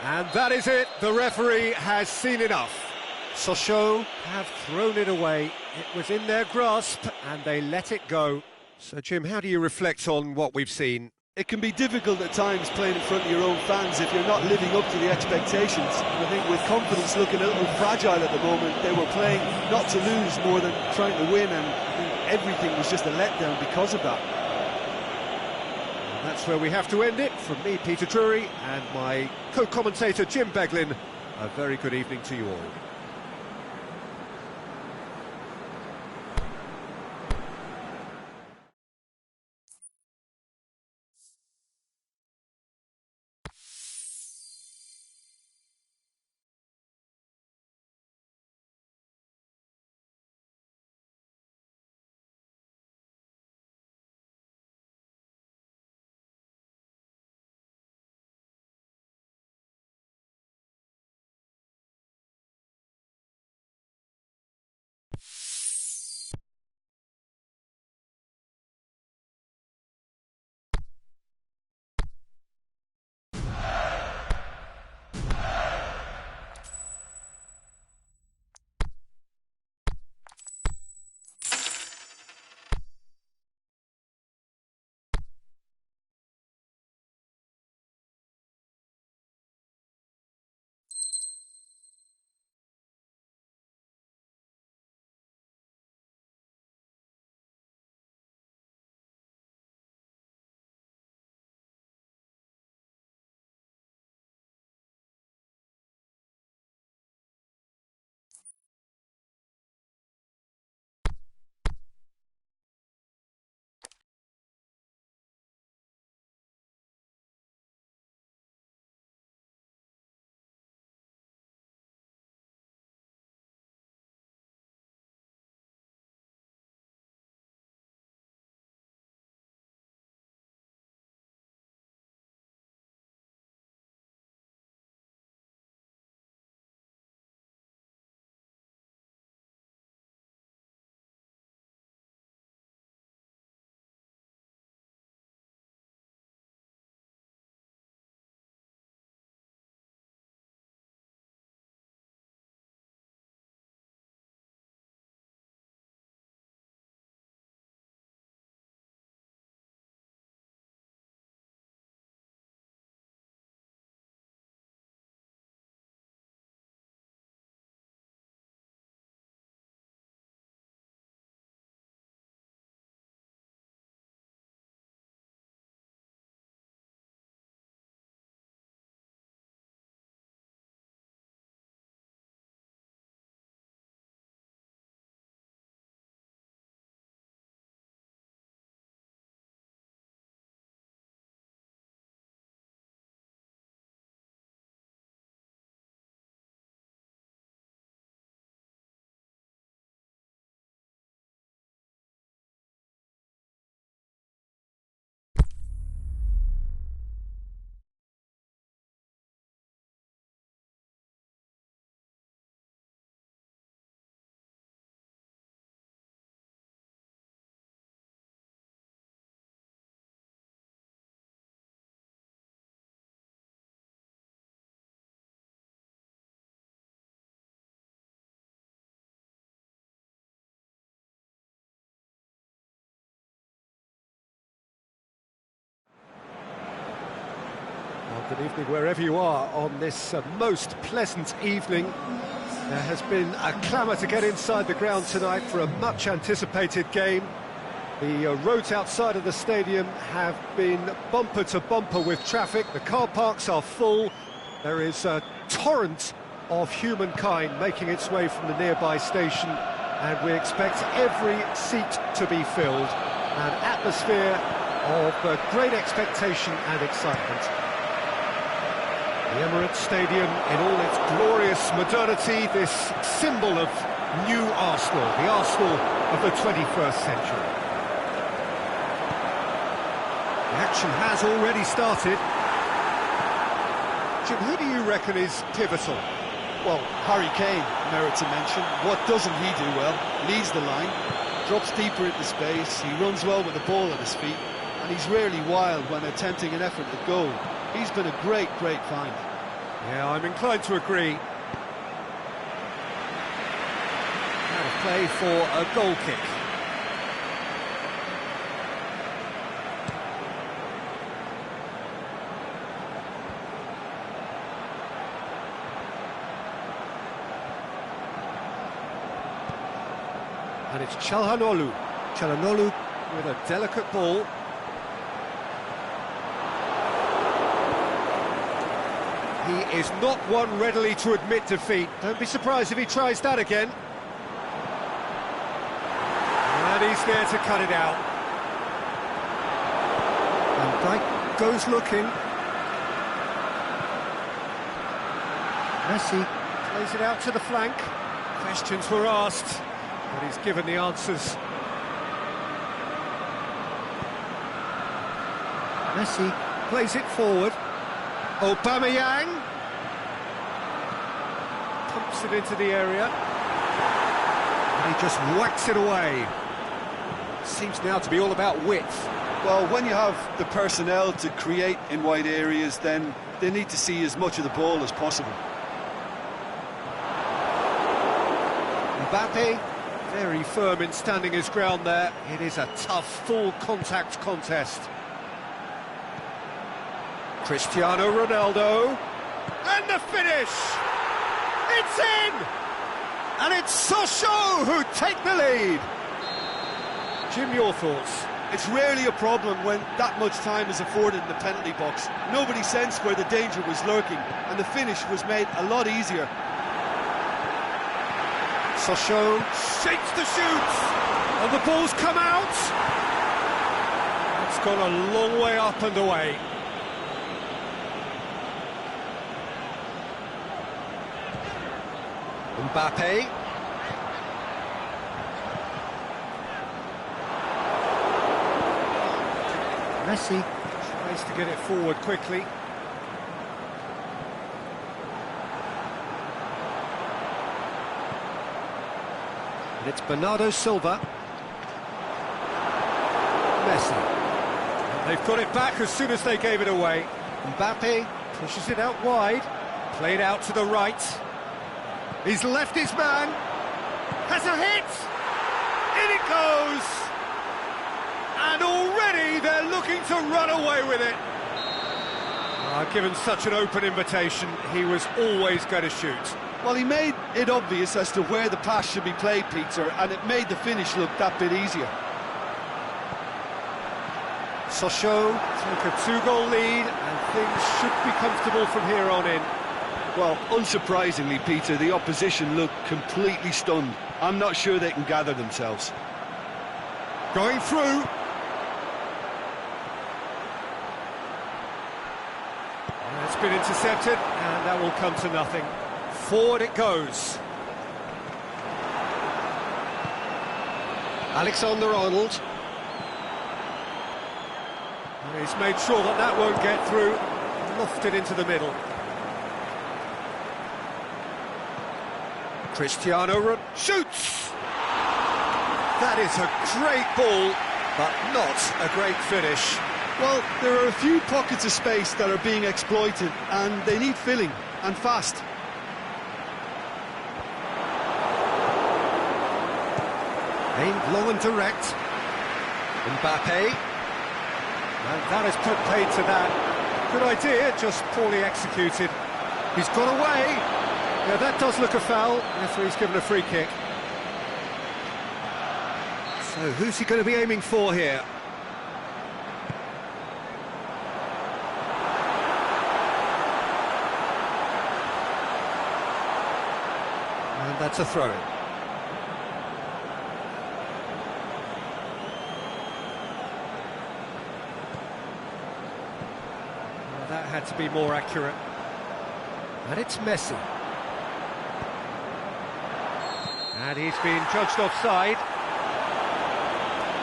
And that is it. The referee has seen enough. Sochaux have thrown it away. It was in their grasp, and they let it go. So, Jim, how do you reflect on what we've seen? It can be difficult at times playing in front of your own fans if you're not living up to the expectations. And I think with confidence looking a little fragile at the moment, they were playing not to lose more than trying to win, and I think everything was just a letdown because of that. And that's where we have to end it. From me, Peter Drury, and my co-commentator, Jim Beglin, a very good evening to you all. Well, good evening wherever you are on this most pleasant evening. There has been a clamour to get inside the ground tonight for a much-anticipated game. The roads outside of the stadium have been bumper to bumper with traffic. The car parks are full. There is a torrent of humankind making its way from the nearby station, and we expect every seat to be filled. An atmosphere of great expectation and excitement. The Emirates Stadium in all its glorious modernity, this symbol of new Arsenal, the Arsenal of the 21st century. The action has already started. Jim, who do you reckon is pivotal? Well, Harry Kane merits a mention. What doesn't he do well? Leads the line, drops deeper into space, he runs well with the ball at his feet, and he's rarely wild when attempting an effort at goal. He's been a great find. Yeah, I'm inclined to agree. Now a play for a goal kick. And it's Çalhanoğlu. Çalhanoğlu with a delicate ball. He is not one readily to admit defeat. Don't be surprised if he tries that again. And he's there to cut it out. And Dyke goes looking. Messi plays it out to the flank. Questions were asked, but he's given the answers. Messi plays it forward. Aubameyang pumps it into the area, and he just whacks it away. Seems now to be all about width. Well, when you have the personnel to create in wide areas, then they need to see as much of the ball as possible. Mbappe, very firm in standing his ground there. It is a tough, full-contact contest. Cristiano Ronaldo, and the finish! It's in! And it's Sochaux who take the lead. Jim, your thoughts? It's rarely a problem when that much time is afforded in the penalty box. Nobody sensed where the danger was lurking, and the finish was made a lot easier. Sochaux shakes the shoot, and the ball's come out. It's gone a long way up and away. Mbappe. Messi tries to get it forward quickly. And it's Bernardo Silva. Messi. And they've got it back as soon as they gave it away. Mbappe pushes it out wide. Played out to the right. He's left his man, has a hit, in it goes, and already they're looking to run away with it. Given such an open invitation, he was always going to shoot. Well, he made it obvious as to where the pass should be played, Peter, and it made the finish look that bit easier. Sochaux took a 2-goal lead, and things should be comfortable from here on in. Well, unsurprisingly, Peter, the opposition look completely stunned. I'm not sure they can gather themselves. Going through. It's been intercepted, and that will come to nothing. Forward it goes. Alexander-Arnold. He's made sure that that won't get through. Lofted into the middle. Cristiano shoots! That is a great ball, but not a great finish. Well, there are a few pockets of space that are being exploited, and they need filling, and fast. Aimed long and direct. Mbappe. And that has put paid to that. Good idea, just poorly executed. He's got away. Yeah, that does look a foul. Referee's given a free kick. So who's he going to be aiming for here? And that's a throw-in. Well, that had to be more accurate. And it's Messi. And he's been judged offside.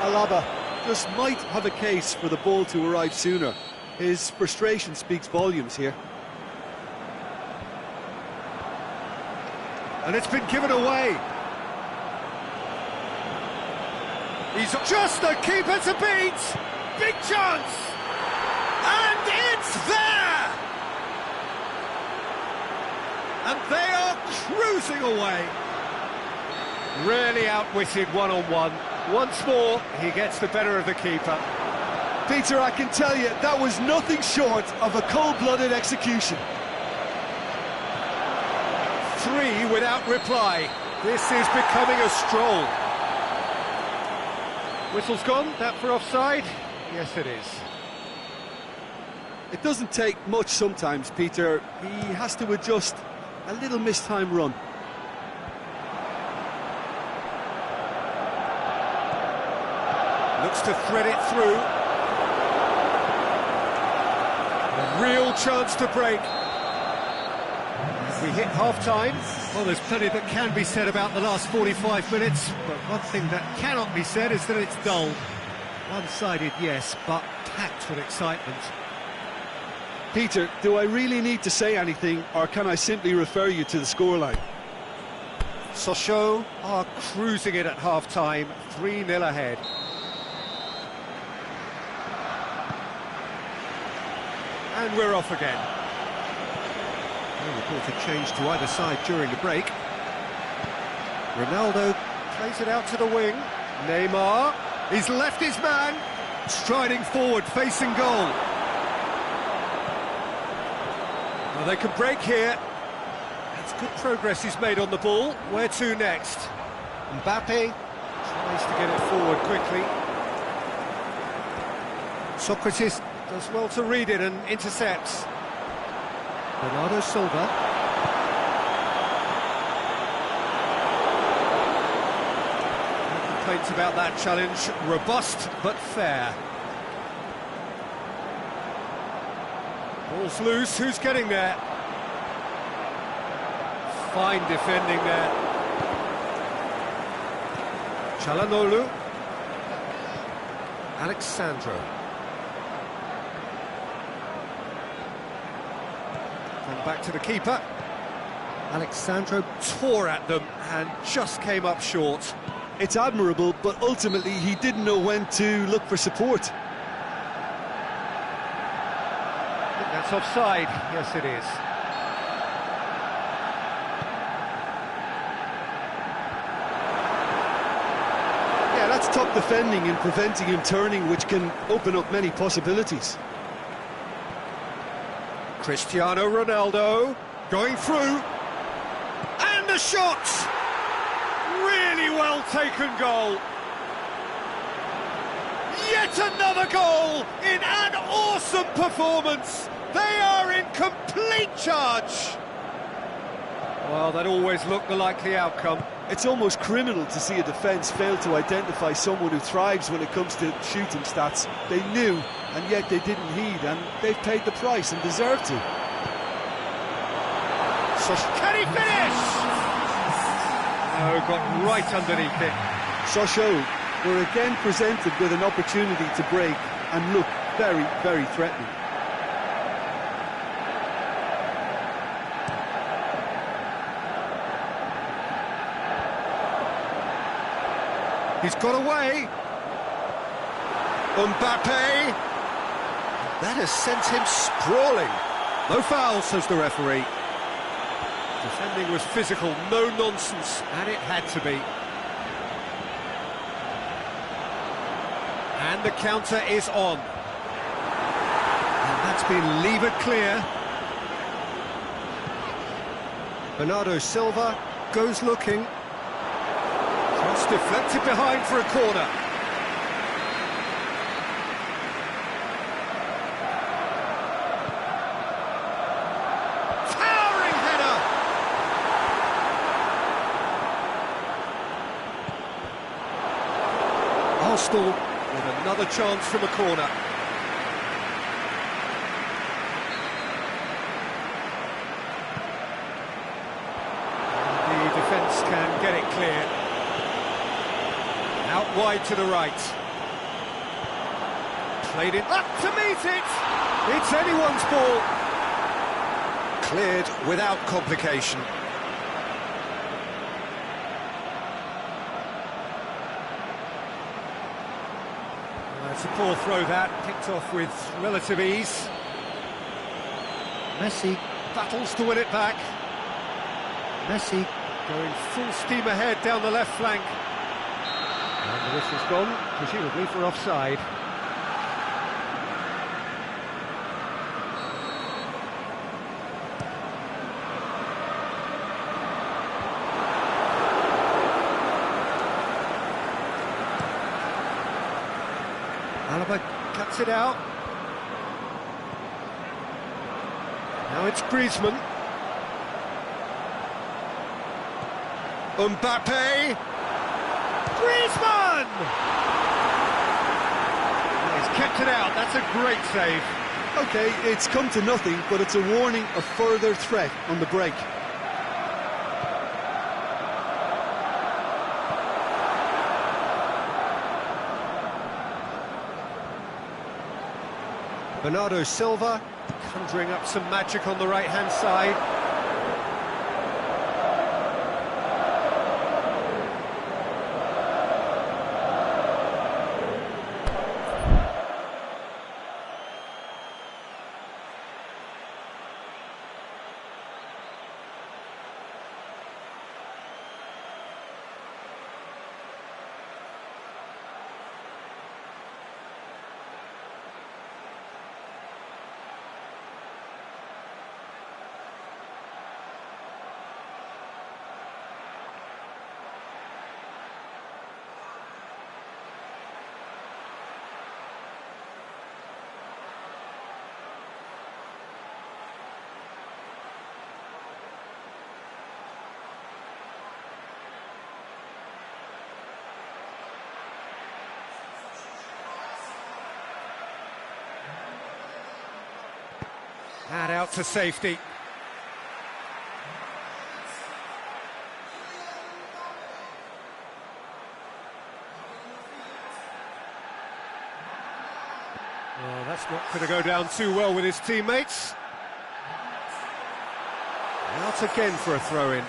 Alaba just might have a case for the ball to arrive sooner. His frustration speaks volumes here. And it's been given away. He's just the keeper to beat. Big chance. And it's there. And they are cruising away. Really outwitted one-on-one. Once more, he gets the better of the keeper. Peter, I can tell you, that was nothing short of a cold-blooded execution. 3 without reply. This is becoming a stroll. Whistle's gone, that for offside? Yes, it is. It doesn't take much sometimes, Peter. He has to adjust a little mistime run. Looks to thread it through. A real chance to break. We hit half-time. Well, there's plenty that can be said about the last 45 minutes, but one thing that cannot be said is that it's dull. One-sided, yes, but packed with excitement. Peter, do I really need to say anything, or can I simply refer you to the scoreline? Sochaux are cruising it at half-time, 3-0 ahead. And we're off again. No reported change to either side during the break. Ronaldo plays it out to the wing. Neymar, he's left his man, striding forward, facing goal. Well, they can break here. That's good progress he's made on the ball. Where to next? Mbappe tries to get it forward quickly. Socrates does well to read it and intercepts. Bernardo Silva. No complaints about that challenge. Robust but fair. Ball's loose. Who's getting there? Fine defending there. Çalhanoğlu. Alexandro. And back to the keeper. Alexandro tore at them and just came up short. It's admirable, but ultimately he didn't know when to look for support. I think that's offside. Yes, it is. Yeah, that's top defending and preventing him turning, which can open up many possibilities. Cristiano Ronaldo going through, and a shot! Really well taken goal. Yet another goal in an awesome performance. They are in complete charge. Well, that always looked the likely outcome. It's almost criminal to see a defence fail to identify someone who thrives when it comes to shooting stats. They knew, and yet they didn't heed, and they've paid the price and deserve to. So can he finish? No, got right underneath it. Sochaux were again presented with an opportunity to break and look very, very threatening. He's got away. Mbappe. That has sent him sprawling. No foul, says the referee. Defending was physical, no nonsense, and it had to be. And the counter is on. And that's It's been levered clear. Bernardo Silva goes looking. Cross deflected behind for a corner. Towering header! Arsenal with another chance from a corner. The defence can get it clear. Out wide to the right. Played it up to meet it. It's anyone's ball. Cleared without complication. It's a poor throw that, picked off with relative ease. Messi battles to win it back. Messi going full steam ahead down the left flank. And the whistle's gone, presumably for offside. Alaba cuts it out. Now it's Griezmann. Mbappe. Griezmann! He's kept it out, that's a great save. OK, it's come to nothing, but it's a warning of further threat on the break. Bernardo Silva conjuring up some magic on the right-hand side. And out to safety. Oh, that's not going to go down too well with his teammates. Out again for a throw-in.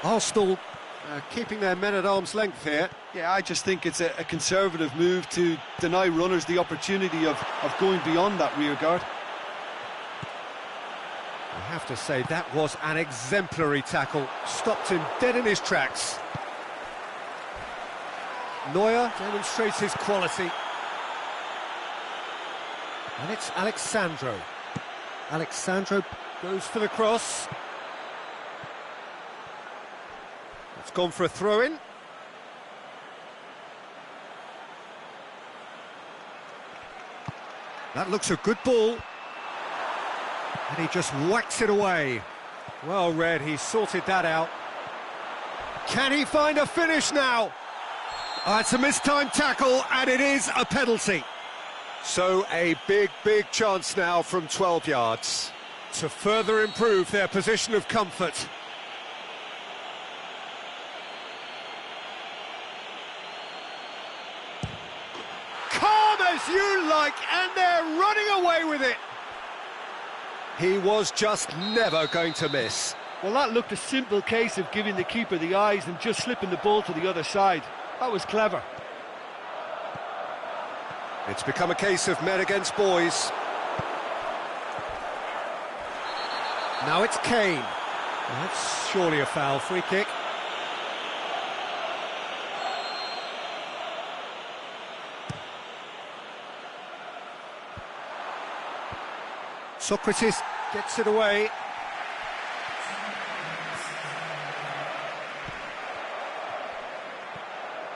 Arsenal keeping their men at arm's length here. Yeah, I just think it's a conservative move to deny runners the opportunity of going beyond that rear guard. I have to say, that was an exemplary tackle. Stopped him dead in his tracks. Neuer demonstrates his quality. And it's Alexandro. Alexandro goes for the cross. It's gone for a throw-in. That looks a good ball. And he just whacks it away. Well read, he sorted that out. Can he find a finish now? Oh, it's a mistimed tackle, and it is a penalty. So a big chance now from 12 yards to further improve their position of comfort. Calm as you like, and they're running away with it. He was just never going to miss. Well, that looked a simple case of giving the keeper the eyes and just slipping the ball to the other side. That was clever. It's become a case of men against boys. Now it's Kane. That's surely a foul. Free kick. Socrates gets it away.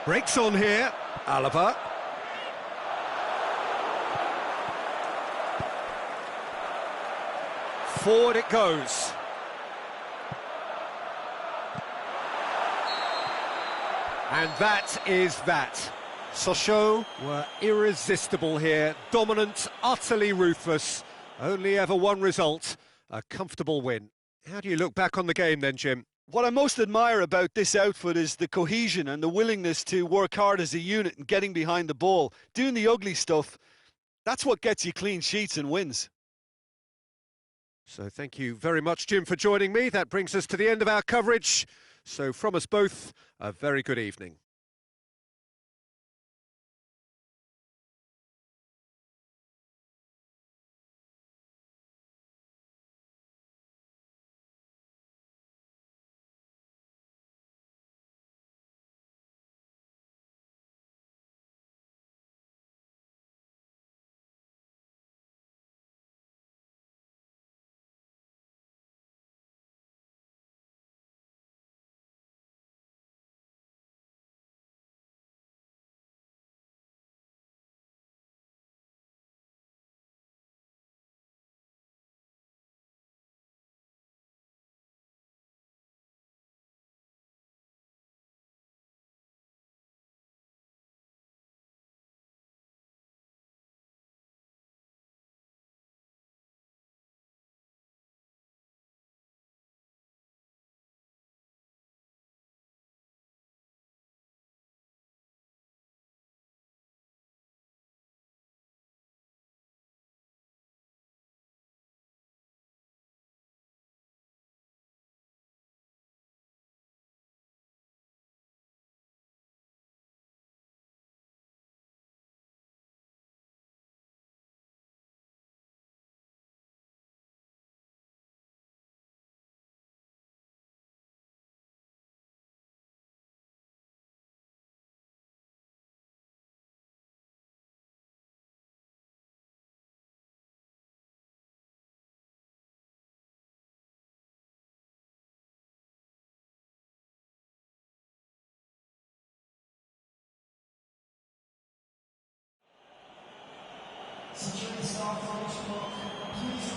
Breaks on here. Alaba. Forward it goes. And that is that. Sochaux were irresistible here, dominant, utterly ruthless. Only ever one result, a comfortable win. How do you look back on the game then, Jim? What I most admire about this outfit is the cohesion and the willingness to work hard as a unit and getting behind the ball. Doing the ugly stuff, that's what gets you clean sheets and wins. So thank you very much, Jim, for joining me. That brings us to the end of our coverage. So from us both, a very good evening. Security staff, please